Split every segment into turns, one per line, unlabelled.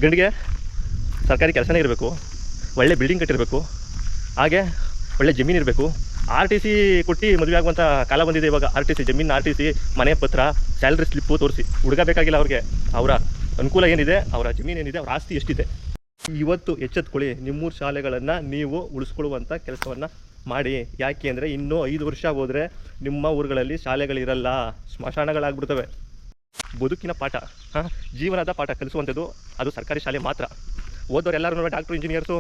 ಗಂಡಿಗೆ ಸರ್ಕಾರಿ ಕೆಲಸನೇ ಇರಬೇಕು, ಒಳ್ಳೆ ಬಿಲ್ಡಿಂಗ್ ಕಟ್ಟಿರಬೇಕು, ಹಾಗೆ ಒಳ್ಳೆ ಜಮೀನು ಇರಬೇಕು. RTC ಕೊಟ್ಟು ಮದುವೆ ಆಗುವಂಥ ಕಾಲ ಬಂದಿದೆ ಇವಾಗ. RTC ಜಮೀನು, RTC ಮನೆ ಪತ್ರ, ಸ್ಯಾಲ್ರಿ ಸ್ಲಿಪ್ಪು ತೋರಿಸಿ ಹುಡುಗ ಬೇಕಾಗಿಲ್ಲ ಅವ್ರಿಗೆ. ಅವರ ಅನುಕೂಲ ಏನಿದೆ, ಅವರ ಜಮೀನು ಏನಿದೆ, ಅವರ ಆಸ್ತಿ ಎಷ್ಟಿದೆ. ಇವತ್ತು ಎಚ್ಚೆತ್ಕೊಳ್ಳಿ, ನಿಮ್ಮೂರು ಶಾಲೆಗಳನ್ನು ನೀವು ಉಳಿಸ್ಕೊಳ್ಳುವಂಥ ಕೆಲಸವನ್ನು ಮಾಡಿ. ಯಾಕೆ ಅಂದರೆ ಇನ್ನೂ 5 ವರ್ಷ ಹೋದರೆ ನಿಮ್ಮ ಊರುಗಳಲ್ಲಿ ಶಾಲೆಗಳಿರಲ್ಲ, ಸ್ಮಶಾನಗಳಾಗ್ಬಿಡ್ತವೆ. ಬದುಕಿನ ಪಾಠ, ಜೀವನದ ಪಾಠ ಕಲಿಸುವಂಥದ್ದು ಅದು ಸರ್ಕಾರಿ ಶಾಲೆ ಮಾತ್ರ. ಓದೋರು ಎಲ್ಲರೂ ಡಾಕ್ಟ್ರು, ಇಂಜಿನಿಯರ್ಸು,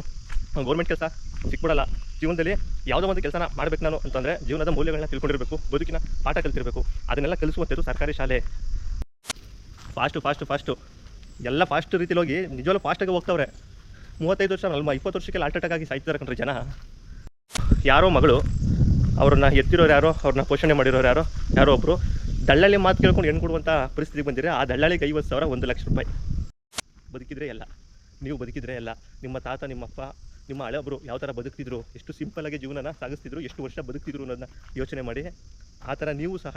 ಗೌರ್ಮೆಂಟ್ ಕೆಲಸ ಸಿಕ್ಬಿಡಲ್ಲ. ಜೀವನದಲ್ಲಿ ಯಾವುದೋ ಒಂದು ಕೆಲಸನ ಮಾಡಬೇಕು ನಾನು ಅಂತಂದರೆ ಜೀವನದ ಮೌಲ್ಯಗಳನ್ನ ತಿಳ್ಕೊಂಡಿರಬೇಕು, ಬದುಕಿನ ಪಾಠ ಕಲಿತಿರಬೇಕು. ಅದನ್ನೆಲ್ಲ ಕಲಿಸುವಂಥದ್ದು ಸರ್ಕಾರಿ ಶಾಲೆ. ಫಾಸ್ಟು ಎಲ್ಲ ಫಾಸ್ಟ್ ರೀತಿಲಿ ಹೋಗಿ ನಿಜವಾಗ್ಲೂ ಫಾಸ್ಟಾಗಿ ಹೋಗ್ತವ್ರೆ. 35 ವರ್ಷ 20 ವರ್ಷಕ್ಕೆಲ್ಲ ಹಾರ್ಟ್ ಅಟ್ಯಾಕ್ ಆಗಿ ಸಾಯ್ತಿದ್ದಾರೆ ಕಣ್ರಿ ಜನ. ಯಾರೋ ಮಗಳು, ಅವ್ರನ್ನ ಎತ್ತಿರೋರು ಯಾರೋ, ಅವ್ರನ್ನ ಪೋಷಣೆ ಮಾಡಿರೋರು ಯಾರೋ ಒಬ್ಬರು ದಳ್ಳಾಳಿ ಮಾತು ಕೇಳ್ಕೊಂಡು ಹೆಣ್ಣು ಕೊಡುವಂಥ ಪರಿಸ್ಥಿತಿಗೆ ಬಂದಿರೆ ಆ ದಳ್ಳಾಳಿಗೆ 50,000 1 ಲಕ್ಷ ರೂಪಾಯಿ. ಬದುಕಿದ್ರೆ ಎಲ್ಲ, ನೀವು ಬದುಕಿದ್ರೆ ಎಲ್ಲ. ನಿಮ್ಮ ತಾತ, ನಿಮ್ಮಪ್ಪ, ನಿಮ್ಮ ಹಳೆಯೊಬ್ಬರು ಯಾವ ಥರ ಬದುಕ್ತಿದ್ರು, ಎಷ್ಟು ಸಿಂಪಲ್ಲಾಗಿ ಜೀವನನ ಸಾಗಿಸ್ತಿದ್ರು, ಎಷ್ಟು ವರ್ಷ ಬದುಕ್ತಿದ್ರು ಅನ್ನೋದನ್ನ ಯೋಚನೆ ಮಾಡಿ ಆ ಥರ ನೀವು ಸಹ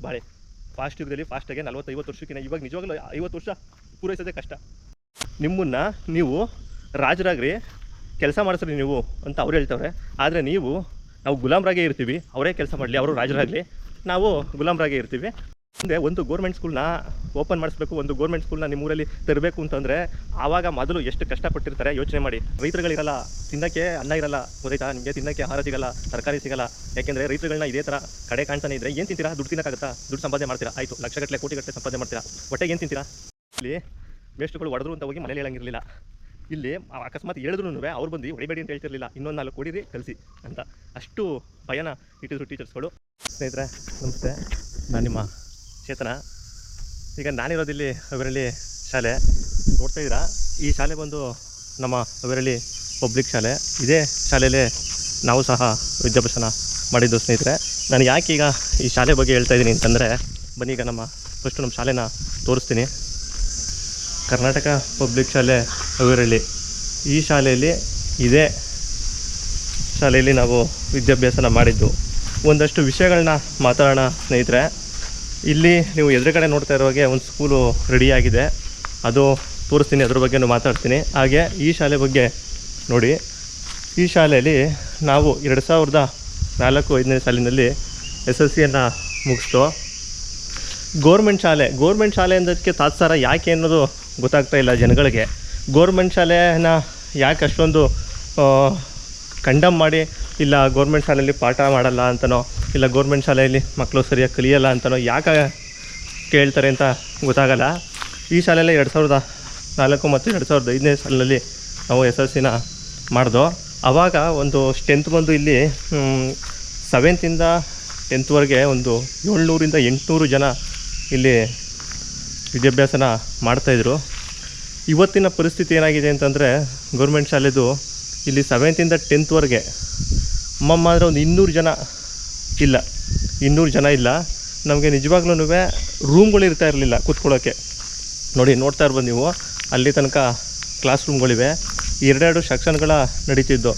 ಬಾಳೆ. ಫಾಸ್ಟ್ ಯುಗದಲ್ಲಿ ಫಾಸ್ಟಾಗಿ 40-50 ವರ್ಷಕ್ಕಿಂತ ಇವಾಗ ನಿಜವಾಗ್ಲೂ 50 ವರ್ಷ ಪೂರೈಸೋದೇ ಕಷ್ಟ. ನಿಮ್ಮನ್ನು ನೀವು ರಾಜರಾಗ್ರಿ, ಕೆಲಸ ಮಾಡಿಸ್ರಿ ನೀವು ಅಂತ ಅವ್ರು ಹೇಳ್ತವ್ರೆ. ಆದರೆ ನಾವು ಗುಲಾಮ್ರಾಗೇ ಇರ್ತೀವಿ. ಅವರೇ ಕೆಲಸ ಮಾಡಲಿ, ಅವರು ರಾಜರಾಗಲಿ, ನಾವು ಗುಲಾಮ್ರಾಗೇ ಇರ್ತೀವಿ. ಮುಂದೆ ಒಂದು ಗೋರ್ಮೆಂಟ್ ಸ್ಕೂಲ್ನ ಓಪನ್ ಮಾಡಿಸ್ಬೇಕು, ಒಂದು ಗೋರ್ಮೆಂಟ್ ಸ್ಕೂಲ್ನ ನಿಮ್ಮೂರಲ್ಲಿ ತರಬೇಕು ಅಂತಂದರೆ ಆವಾಗ ಮೊದಲು ಎಷ್ಟು ಕಷ್ಟಪಟ್ಟಿರ್ತಾರೆ ಯೋಚನೆ ಮಾಡಿ. ರೈತರುಗಳಿರಲ್ಲ, ತಿನ್ನೋಕ್ಕೆ ಅನ್ನ ಇರಲ್ಲ, ಗೊತ್ತಾಯ್ತಾ ನಿಮಗೆ? ತಿನ್ನೋಕ್ಕೆ ಆಹಾರ ಸಿಗಲ್ಲ, ತರಕಾರಿ ಸಿಗಲ್ಲ. ಯಾಕೆಂದರೆ ರೈತರುಗಳನ್ನ ಇದೇ ಥರ ಕಡೆ ಕಾಣ್ತಾನೆ ಇದ್ದರೆ ಏನು ತಿಂತೀರಾ? ದುಡ್ಡು ತಿನ್ನೋಕ್ಕಾಗತ್ತಾ? ದುಡ್ಡು ಸಂಪಾದನೆ ಮಾಡ್ತೀರಾ, ಆಯಿತು, ಲಕ್ಷಗಟ್ಟಲೆ ಕೋಟಿಗಟ್ಟಲೆ ಸಂಪಾದನೆ ಮಾಡ್ತೀರಾ, ಹೊಟ್ಟೆಗೆ ಏನು ತಿಂತೀರಾ? ಇಲ್ಲಿ ಮೇಷ್ಟ್ರುಗಳು ಹೊಡೆದ್ರು ಅಂತ ಹೋಗಿ ಮನೇಲಿ ಹೇಳಂಗಿರಲಿಲ್ಲ. ಇಲ್ಲಿ ಅಕಸ್ಮಾತ್ ಹೇಳಿದ್ರು ಅವ್ರು ಬಂದು ಹೊಡಿಬೇಡಿ ಅಂತ ಹೇಳ್ತಿರಲಿಲ್ಲ, ಇನ್ನೊಂದು 4 ಕೊಡಿರಿ ಕಲಿಸಿ ಅಂತ. ಅಷ್ಟು ಭಯನ ಇಟ್ಟಿದ್ರು ಟೀಚರ್ಸ್ಗಳು. ಸ್ನೇಹಿತರೆ ನಮಸ್ತೆ, ನಾನು ನಿಮ್ಮ ಚೇತನ. ಈಗ ನಾನಿರೋದಿಲ್ಲಿ ಅವೆರಳ್ಳಿ ಶಾಲೆ ನೋಡ್ತಾ ಇದ್ದೀರಾ. ಈ ಶಾಲೆ ಬಂದು ನಮ್ಮ ಅವೆರಳ್ಳಿ ಪಬ್ಲಿಕ್ ಶಾಲೆ. ಇದೇ ಶಾಲೆಯಲ್ಲೇ ನಾವು ಸಹ ವಿದ್ಯಾಭ್ಯಾಸನ ಮಾಡಿದ್ದು ಸ್ನೇಹಿತರೆ. ನಾನು ಯಾಕೆ ಈಗ ಈ ಶಾಲೆ ಬಗ್ಗೆ ಹೇಳ್ತಾ ಇದ್ದೀನಿ ಅಂತಂದರೆ, ಬನ್ನಿ ಈಗ ಫಸ್ಟು ನಮ್ಮ ಶಾಲೆನ ತೋರಿಸ್ತೀನಿ. ಕರ್ನಾಟಕ ಪಬ್ಲಿಕ್ ಶಾಲೆ ಅವೆರಳ್ಳಿ. ಈ ಶಾಲೆಯಲ್ಲಿ ಇದೇ ಶಾಲೆಯಲ್ಲಿ ನಾವು ವಿದ್ಯಾಭ್ಯಾಸನ ಮಾಡಿದ್ದು. ಒಂದಷ್ಟು ವಿಷಯಗಳನ್ನ ಮಾತಾಡೋಣ ಸ್ನೇಹಿತರೆ. ಇಲ್ಲಿ ನೀವು ಎದುರುಗಡೆ ನೋಡ್ತಾ ಇರೋ ಹಾಗೆ ಒಂದು ಸ್ಕೂಲು ರೆಡಿಯಾಗಿದೆ, ಅದು ತೋರಿಸ್ತೀನಿ, ಅದ್ರ ಬಗ್ಗೆನೂ ಮಾತಾಡ್ತೀನಿ. ಹಾಗೆ ಈ ಶಾಲೆ ಬಗ್ಗೆ ನೋಡಿ. ಈ ಶಾಲೆಯಲ್ಲಿ ನಾವು 2004-05ನೇ ಸಾಲಿನಲ್ಲಿ SSLCಯನ್ನು ಮುಗಿಸ್ತು. ಗೋರ್ಮೆಂಟ್ ಶಾಲೆ ಅಂದಕ್ಕೆ ತಾತ್ಸಾರ ಯಾಕೆ ಅನ್ನೋದು ಗೊತ್ತಾಗ್ತಾ ಇಲ್ಲ ಜನಗಳಿಗೆ. ಗೋರ್ಮೆಂಟ್ ಶಾಲೆನ ಯಾಕೆ ಅಷ್ಟೊಂದು ಕಂಡಮ್ ಮಾಡಿ, ಇಲ್ಲ ಗೌರ್ಮೆಂಟ್ ಶಾಲೆಯಲ್ಲಿ ಪಾಠ ಮಾಡಲ್ಲ ಅಂತನೋ, ಇಲ್ಲ ಗೌರ್ಮೆಂಟ್ ಶಾಲೆಯಲ್ಲಿ ಮಕ್ಕಳು ಸರಿಯಾಗಿ ಕಲಿಯಲ್ಲ ಅಂತನೋ ಯಾಕೆ ಕೇಳ್ತಾರೆ ಅಂತ ಗೊತ್ತಾಗಲ್ಲ. ಈ ಶಾಲೆಯಲ್ಲಿ 2004 ಮತ್ತು 2005ನೇ ಸಾಲಿನಲ್ಲಿ ನಾವು SSLCನ ಮಾಡಿದೋ. ಆವಾಗ ಒಂದು ಸ್ಟ್ರೆಂತ್ ಬಂದು ಇಲ್ಲಿ 7th ಇಂದ 10th ಒಂದು 700-800 ಜನ ಇಲ್ಲಿ ವಿದ್ಯಾಭ್ಯಾಸನ ಮಾಡ್ತಾಯಿದ್ರು. ಇವತ್ತಿನ ಪರಿಸ್ಥಿತಿ ಏನಾಗಿದೆ ಅಂತಂದರೆ, ಗೌರ್ಮೆಂಟ್ ಶಾಲೆದು ಇಲ್ಲಿ 7th ಇಂದ 10th ಅಮ್ಮಮ್ಮ ಅಂದರೆ ಒಂದು 200 ಜನ ಇಲ್ಲ, 200 ಜನ ಇಲ್ಲ. ನಮಗೆ ನಿಜವಾಗ್ಲೂ ರೂಮ್ಗಳು ಇರ್ತಾ ಇರಲಿಲ್ಲ ಕೂತ್ಕೊಳ್ಳೋಕ್ಕೆ. ನೋಡ್ತಾ ಇರ್ಬೋದು ನೀವು, ಅಲ್ಲಿ ತನಕ ಕ್ಲಾಸ್ ರೂಮ್ಗಳಿವೆ, 2 ಸೆಕ್ಷನ್ಗಳ ನಡೀತಿದ್ದು,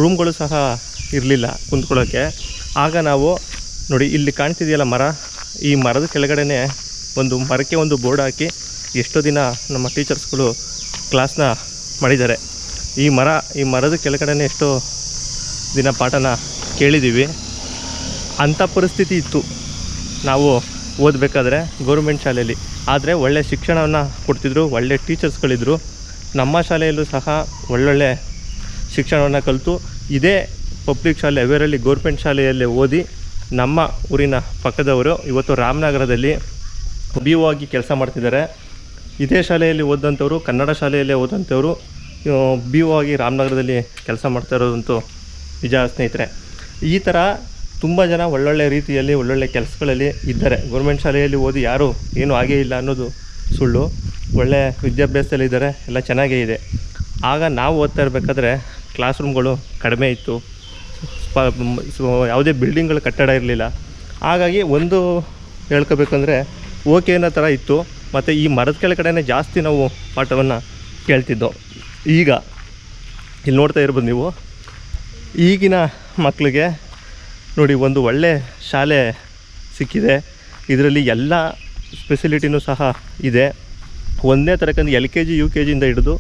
ರೂಮ್ಗಳು ಸಹ ಇರಲಿಲ್ಲ ಕುಂತ್ಕೊಳ್ಳೋಕ್ಕೆ. ಆಗ ನಾವು ನೋಡಿ ಇಲ್ಲಿ ಕಾಣ್ತಿದೆಯಲ್ಲ ಮರ, ಈ ಮರದ ಕೆಳಗಡೆನೇ ಒಂದು ಮರಕ್ಕೆ ಒಂದು ಬೋರ್ಡ್ ಹಾಕಿ ಎಷ್ಟೋ ದಿನ ನಮ್ಮ ಟೀಚರ್ಸ್ಗಳು ಕ್ಲಾಸ್ನ ಮಾಡಿದ್ದಾರೆ. ಈ ಮರದ ಕೆಳಗಡೆನೇ ಎಷ್ಟೋ ದಿನ ಪಾಠನ ಕೇಳಿದ್ದೀವಿ. ಅಂಥ ಪರಿಸ್ಥಿತಿ ಇತ್ತು ನಾವು ಓದಬೇಕಾದ್ರೆ ಗೌರ್ಮೆಂಟ್ ಶಾಲೆಯಲ್ಲಿ. ಆದರೆ ಒಳ್ಳೆ ಶಿಕ್ಷಣವನ್ನು ಕೊಡ್ತಿದ್ರು, ಒಳ್ಳೆ ಟೀಚರ್ಸ್ಗಳಿದ್ದರು. ನಮ್ಮ ಶಾಲೆಯಲ್ಲೂ ಸಹ ಒಳ್ಳೊಳ್ಳೆ ಶಿಕ್ಷಣವನ್ನು ಕಲಿತು ಇದೇ ಪಬ್ಲಿಕ್ ಶಾಲೆ ಅವೆರಳ್ಳಿ ಗೌರ್ಮೆಂಟ್ ಶಾಲೆಯಲ್ಲೇ ಓದಿ ನಮ್ಮ ಊರಿನ ಪಕ್ಕದವರು ಇವತ್ತು ರಾಮನಗರದಲ್ಲಿ BO ಆಗಿ ಕೆಲಸ ಮಾಡ್ತಿದ್ದಾರೆ. ಇದೇ ಶಾಲೆಯಲ್ಲಿ ಓದಂಥವ್ರು, ಕನ್ನಡ ಶಾಲೆಯಲ್ಲೇ ಓದಂಥವ್ರು BO ಆಗಿ ರಾಮನಗರದಲ್ಲಿ ಕೆಲಸ ಮಾಡ್ತಾ ಇರೋದಂತೂ ನಿಜ ಸ್ನೇಹಿತರೆ. ಈ ಥರ ತುಂಬ ಜನ ಒಳ್ಳೊಳ್ಳೆ ರೀತಿಯಲ್ಲಿ ಒಳ್ಳೊಳ್ಳೆ ಕೆಲಸಗಳಲ್ಲಿ ಇದ್ದಾರೆ. ಗೌರ್ಮೆಂಟ್ ಶಾಲೆಯಲ್ಲಿ ಓದಿ ಯಾರೂ ಏನೂ ಆಗೇ ಇಲ್ಲ ಅನ್ನೋದು ಸುಳ್ಳು. ಒಳ್ಳೆ ವಿದ್ಯಾಭ್ಯಾಸದಲ್ಲಿದ್ದಾರೆ, ಎಲ್ಲ ಚೆನ್ನಾಗೇ ಇದೆ. ಆಗ ನಾವು ಓದ್ತಾ ಇರಬೇಕಾದ್ರೆ ಕ್ಲಾಸ್ ರೂಮ್ಗಳು ಕಡಿಮೆ ಇತ್ತು, ಯಾವುದೇ ಬಿಲ್ಡಿಂಗ್ಗಳು ಕಟ್ಟಡ ಇರಲಿಲ್ಲ. ಹಾಗಾಗಿ ಒಂದು ಹೇಳ್ಕೋಬೇಕಂದ್ರೆ ಓಕೆ ಅನ್ನೋ ಥರ ಇತ್ತು. ಮತ್ತು ಈ ಮರದ ಕೆಳಗಡೆನೇ ಜಾಸ್ತಿ ನಾವು ಪಾಠವನ್ನು ಕೇಳ್ತಿದ್ದೋ. ಈಗ ಇಲ್ಲಿ ನೋಡ್ತಾ ಇರ್ಬೋದು ನೀವು, ಈಗಿನ ಮಕ್ಕಳಿಗೆ ನೋಡಿ ಒಂದು ಒಳ್ಳೆ ಶಾಲೆ ಸಿಕ್ಕಿದೆ. ಇದರಲ್ಲಿ ಎಲ್ಲ ಫೆಸಿಲಿಟಿನೂ ಸಹ ಇದೆ. ಒಂದನೇ ತರಗತಿ LKG UKG ಇಂದ ಹಿಡಿದು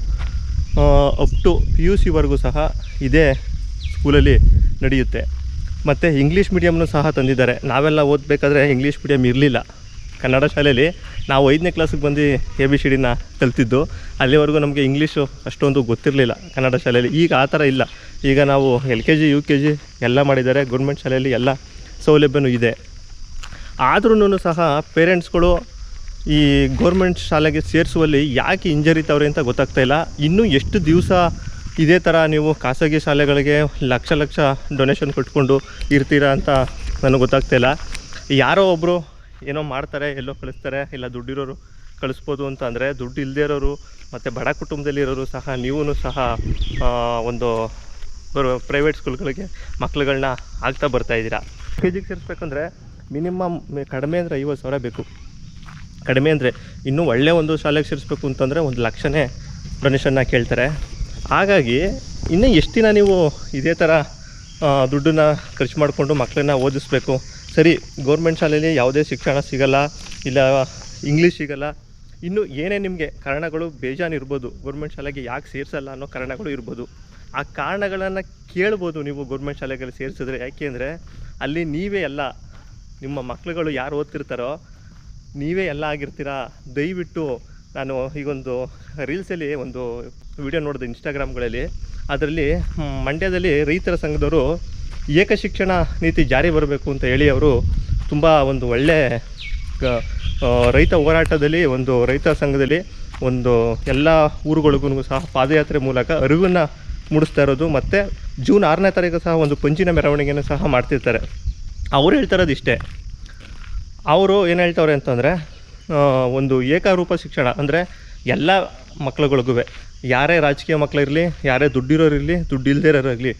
ಅಪ್ ಟು PUC ವರೆಗೂ ಸಹ ಇದೇ ಸ್ಕೂಲಲ್ಲಿ ನಡೆಯುತ್ತೆ. ಮತ್ತು ಇಂಗ್ಲೀಷ್ ಮೀಡಿಯಮ್ನೂ ಸಹ ತಂದಿದ್ದಾರೆ. ನಾವೆಲ್ಲ ಓದಬೇಕಾದ್ರೆ ಇಂಗ್ಲೀಷ್ ಮೀಡಿಯಮ್ ಇರಲಿಲ್ಲ. ಕನ್ನಡ ಶಾಲೆಯಲ್ಲಿ ನಾವು 5ನೇ ಕ್ಲಾಸಿಗೆ ಬಂದು ABCDನ ಕಲ್ತಿದ್ದು. ಅಲ್ಲಿವರೆಗೂ ನಮಗೆ ಇಂಗ್ಲೀಷು ಅಷ್ಟೊಂದು ಗೊತ್ತಿರಲಿಲ್ಲ ಕನ್ನಡ ಶಾಲೆಯಲ್ಲಿ. ಈಗ ಆ ಥರ ಇಲ್ಲ. ಈಗ ನಾವು LKG UKG ಎಲ್ಲ ಮಾಡಿದ್ದಾರೆ. ಗೌರ್ಮೆಂಟ್ ಶಾಲೆಯಲ್ಲಿ ಎಲ್ಲ ಸೌಲಭ್ಯನೂ ಇದೆ. ಆದ್ರೂ ಸಹ ಪೇರೆಂಟ್ಸ್ಗಳು ಈ ಗೌರ್ಮೆಂಟ್ ಶಾಲೆಗೆ ಸೇರಿಸುವಲ್ಲಿ ಯಾಕೆ ಹಿಂಜರಿತವ್ರೆ ಅಂತ ಗೊತ್ತಾಗ್ತಾಯಿಲ್ಲ. ಇನ್ನೂ ಎಷ್ಟು ದಿವಸ ಇದೇ ಥರ ನೀವು ಖಾಸಗಿ ಶಾಲೆಗಳಿಗೆ ಲಕ್ಷ ಡೊನೇಷನ್ ಕೊಟ್ಕೊಂಡು ಇರ್ತೀರಾ ಅಂತ ನನಗೆ ಗೊತ್ತಾಗ್ತಾಯಿಲ್ಲ. ಯಾರೋ ಒಬ್ಬರು ಏನೋ ಮಾಡ್ತಾರೆ, ಎಲ್ಲೋ ಕಳಿಸ್ತಾರೆ, ಇಲ್ಲ ದುಡ್ಡಿರೋರು ಕಳಿಸ್ಬೋದು ಅಂತ ಅಂದರೆ, ದುಡ್ಡು ಇಲ್ಲದೇ ಇರೋರು ಮತ್ತು ಬಡ ಕುಟುಂಬದಲ್ಲಿರೋರು ಸಹ ನೀವು ಸಹ ಒಂದು ಪ್ರೈವೇಟ್ ಸ್ಕೂಲ್ಗಳಿಗೆ ಮಕ್ಳುಗಳನ್ನ ಆಗ್ತಾ ಬರ್ತಾಯಿದ್ದೀರಾ. KGಗೆ ಸೇರಿಸ್ಬೇಕಂದ್ರೆ ಮಿನಿಮಮ್ ಕಡಿಮೆ ಅಂದರೆ 50,000 ಬೇಕು. ಕಡಿಮೆ ಅಂದರೆ ಇನ್ನೂ ಒಳ್ಳೆಯ ಒಂದು ಶಾಲೆಗೆ ಸೇರಿಸ್ಬೇಕು ಅಂತಂದರೆ 1,00,000ನೇ ಡೊನೇಷನ್ನ ಕೇಳ್ತಾರೆ. ಹಾಗಾಗಿ ಇನ್ನೂ ಎಷ್ಟು ದಿನ ನೀವು ಇದೇ ಥರ ದುಡ್ಡನ್ನ ಖರ್ಚು ಮಾಡಿಕೊಂಡು ಮಕ್ಕಳನ್ನ ಓದಿಸ್ಬೇಕು? ಸರಿ, ಗೌರ್ಮೆಂಟ್ ಶಾಲೆಯಲ್ಲಿ ಯಾವುದೇ ಶಿಕ್ಷಣ ಸಿಗೋಲ್ಲ, ಇಲ್ಲ ಇಂಗ್ಲೀಷ್ ಸಿಗೋಲ್ಲ, ಇನ್ನು ಏನೇ ನಿಮಗೆ ಕಾರಣಗಳು ಬೇಜಾನು ಇರ್ಬೋದು. ಗೌರ್ಮೆಂಟ್ ಶಾಲೆಗೆ ಯಾಕೆ ಸೇರಿಸಲ್ಲ ಅನ್ನೋ ಕಾರಣಗಳು ಇರ್ಬೋದು. ಆ ಕಾರಣಗಳನ್ನು ಕೇಳ್ಬೋದು ನೀವು ಗೌರ್ಮೆಂಟ್ ಶಾಲೆಗಳಲ್ಲಿ ಸೇರಿಸಿದ್ರೆ. ಯಾಕೆ ಅಂದರೆ ಅಲ್ಲಿ ನೀವೇ ಎಲ್ಲ, ನಿಮ್ಮ ಮಕ್ಕಳುಗಳು ಯಾರು ಓದ್ತಿರ್ತಾರೋ ನೀವೇ ಎಲ್ಲ ಆಗಿರ್ತೀರ. ದಯವಿಟ್ಟು ನಾನು ಈಗೊಂದು ರೀಲ್ಸಲ್ಲಿ ಒಂದು ವಿಡಿಯೋ ನೋಡಿದೆ ಇನ್ಸ್ಟಾಗ್ರಾಮ್ಗಳಲ್ಲಿ. ಅದರಲ್ಲಿ ಮಂಡ್ಯದಲ್ಲಿ ರೈತರ ಸಂಘದವರು ಏಕಶಿಕ್ಷಣ ನೀತಿ ಜಾರಿ ಬರಬೇಕು ಅಂತ ಹೇಳಿ ಅವರು ತುಂಬ ಒಂದು ಒಳ್ಳೆ ರೈತ ಹೋರಾಟದಲ್ಲಿ, ಒಂದು ರೈತ ಸಂಘದಲ್ಲಿ ಒಂದು ಎಲ್ಲ ಊರುಗಳಿಗೂ ಸಹ ಪಾದಯಾತ್ರೆ ಮೂಲಕ ಅರಿವನ್ನು ಮೂಡಿಸ್ತಾ ಇರೋದು. ಮತ್ತು ಜೂನ್ 6ನೇ ತಾರೀಕು ಸಹ ಒಂದು ಪಂಜಿನ ಮೆರವಣಿಗೆಯನ್ನು ಸಹ ಮಾಡ್ತಿರ್ತಾರೆ. ಅವರು ಹೇಳ್ತಾರೋದು ಇಷ್ಟೇ. ಅವರು ಏನು ಹೇಳ್ತವ್ರೆ ಅಂತಂದರೆ, ಒಂದು ಏಕರೂಪ ಶಿಕ್ಷಣ ಅಂದರೆ ಎಲ್ಲ ಮಕ್ಳುಗಳಿಗೂ, ಯಾರೇ ರಾಜಕೀಯ ಮಕ್ಕಳಿರಲಿ, ಯಾರೇ ದುಡ್ಡಿರೋರಿರಲಿ, ದುಡ್ಡು ಇಲ್ಲದೇ ಇರೋರಿರಲಿ,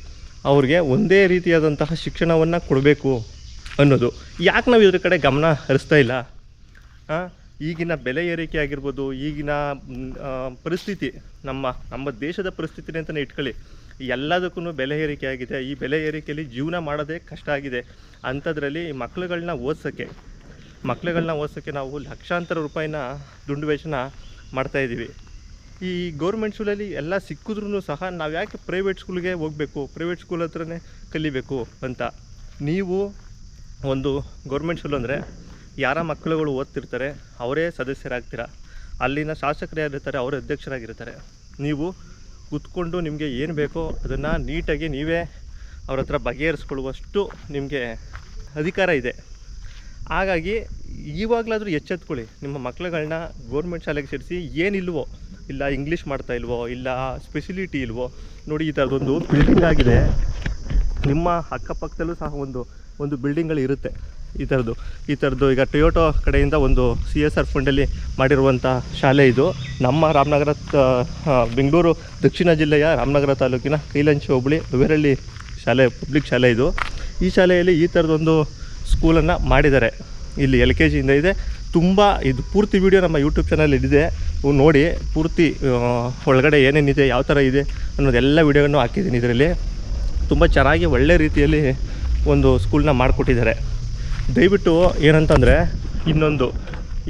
ಅವ್ರಿಗೆ ಒಂದೇ ರೀತಿಯಾದಂತಹ ಶಿಕ್ಷಣವನ್ನು ಕೊಡಬೇಕು ಅನ್ನೋದು. ಯಾಕೆ ನಾವು ಇದ್ರ ಕಡೆ ಗಮನ ಹರಿಸ್ತಾ ಇಲ್ಲ? ಈಗಿನ ಬೆಲೆ ಏರಿಕೆ ಆಗಿರ್ಬೋದು, ಈಗಿನ ಪರಿಸ್ಥಿತಿ, ನಮ್ಮ ದೇಶದ ಪರಿಸ್ಥಿತಿನೇ ಅಂತಲೇ ಇಟ್ಕೊಳ್ಳಿ, ಎಲ್ಲದಕ್ಕೂ ಬೆಲೆ ಏರಿಕೆ ಆಗಿದೆ. ಈ ಬೆಲೆ ಏರಿಕೆಯಲ್ಲಿ ಜೀವನ ಮಾಡೋದೇ ಕಷ್ಟ ಆಗಿದೆ. ಅಂಥದ್ರಲ್ಲಿ ಮಕ್ಳುಗಳನ್ನ ಓದಿಸೋಕ್ಕೆ ನಾವು ಲಕ್ಷಾಂತರ ರೂಪಾಯಿನ ದುಂಡು ವೆಚ್ಚನ ಮಾಡ್ತಾಯಿದ್ದೀವಿ. ಈ ಗೌರ್ಮೆಂಟ್ ಸ್ಕೂಲಲ್ಲಿ ಎಲ್ಲ ಸಿಕ್ಕಿದ್ರೂ ಸಹ ನಾವು ಯಾಕೆ ಪ್ರೈವೇಟ್ ಸ್ಕೂಲ್ಗೆ ಹೋಗಬೇಕು, ಪ್ರೈವೇಟ್ ಸ್ಕೂಲ್ ಹತ್ರನೇ ಕಲಿಬೇಕು ಅಂತ? ನೀವು ಒಂದು ಗೌರ್ಮೆಂಟ್ ಸ್ಕೂಲ್ ಅಂದರೆ ಯಾರ ಮಕ್ಕಳುಗಳು ಓದ್ತಿರ್ತಾರೆ ಅವರೇ ಸದಸ್ಯರಾಗ್ತೀರ. ಅಲ್ಲಿನ ಶಾಸಕರು ಯಾರಿರ್ತಾರೆ ಅವರೇ ಅಧ್ಯಕ್ಷರಾಗಿರ್ತಾರೆ. ನೀವು ಕೂತ್ಕೊಂಡು ನಿಮಗೆ ಏನು ಬೇಕೋ ಅದನ್ನು ನೀಟಾಗಿ ನೀವೇ ಅವ್ರ ಹತ್ರ ಬಗೆಹರಿಸ್ಕೊಳ್ಳುವಷ್ಟು ನಿಮಗೆ ಅಧಿಕಾರ ಇದೆ. ಹಾಗಾಗಿ ಇವಾಗಲಾದರೂ ಎಚ್ಚೆತ್ಕೊಳ್ಳಿ. ನಿಮ್ಮ ಮಕ್ಕಳುಗಳನ್ನ ಗೌರ್ಮೆಂಟ್ ಶಾಲೆಗೆ ಸೇರಿಸಿ. ಏನಿಲ್ವೋ, ಇಲ್ಲ ಇಂಗ್ಲೀಷ್ ಮಾಡ್ತಾ ಇಲ್ವೋ, ಇಲ್ಲ ಸ್ಪೆಷಿಲಿಟಿ ಇಲ್ವೋ, ನೋಡಿ ಈ ಥರದೊಂದು ಬಿಲ್ಡಿಂಗ್ ಆಗಿದೆ. ನಿಮ್ಮ ಅಕ್ಕಪಕ್ಕದಲ್ಲೂ ಸಹ ಒಂದು ಬಿಲ್ಡಿಂಗ್ಗಳು ಇರುತ್ತೆ ಈ ಥರದ್ದು. ಈಗ ಟೊಯೋಟೋ ಕಡೆಯಿಂದ ಒಂದು CSR ಫಂಡಲ್ಲಿ ಮಾಡಿರುವಂಥ ಶಾಲೆ ಇದು. ನಮ್ಮ ರಾಮನಗರ ಬೆಂಗಳೂರು ದಕ್ಷಿಣ ಜಿಲ್ಲೆಯ ರಾಮನಗರ ತಾಲೂಕಿನ ಕೈಲಂಚಿ ಹೋಬಳಿ ವೇರಳ್ಳಿ ಶಾಲೆ, ಪಬ್ಲಿಕ್ ಶಾಲೆ ಇದು. ಈ ಶಾಲೆಯಲ್ಲಿ ಈ ಥರದೊಂದು ಸ್ಕೂಲನ್ನು ಮಾಡಿದ್ದಾರೆ. ಇಲ್ಲಿ LKG ಇಂದ ಇದೆ. ಇದು ಪೂರ್ತಿ ವಿಡಿಯೋ ನಮ್ಮ ಯೂಟ್ಯೂಬ್ ಚಾನಲ್ ಇದೆ, ನೋಡಿ. ಪೂರ್ತಿ ಒಳಗಡೆ ಏನೇನಿದೆ, ಯಾವ ಥರ ಇದೆ ಅನ್ನೋದೆಲ್ಲ ವಿಡಿಯೋವನ್ನು ಹಾಕಿದ್ದೀನಿ. ಇದರಲ್ಲಿ ತುಂಬ ಚೆನ್ನಾಗಿ ಒಳ್ಳೆ ರೀತಿಯಲ್ಲಿ ಒಂದು ಸ್ಕೂಲ್ನ ಮಾಡಿಕೊಟ್ಟಿದ್ದಾರೆ. ದಯವಿಟ್ಟು ಏನಂತಂದರೆ ಇನ್ನೊಂದು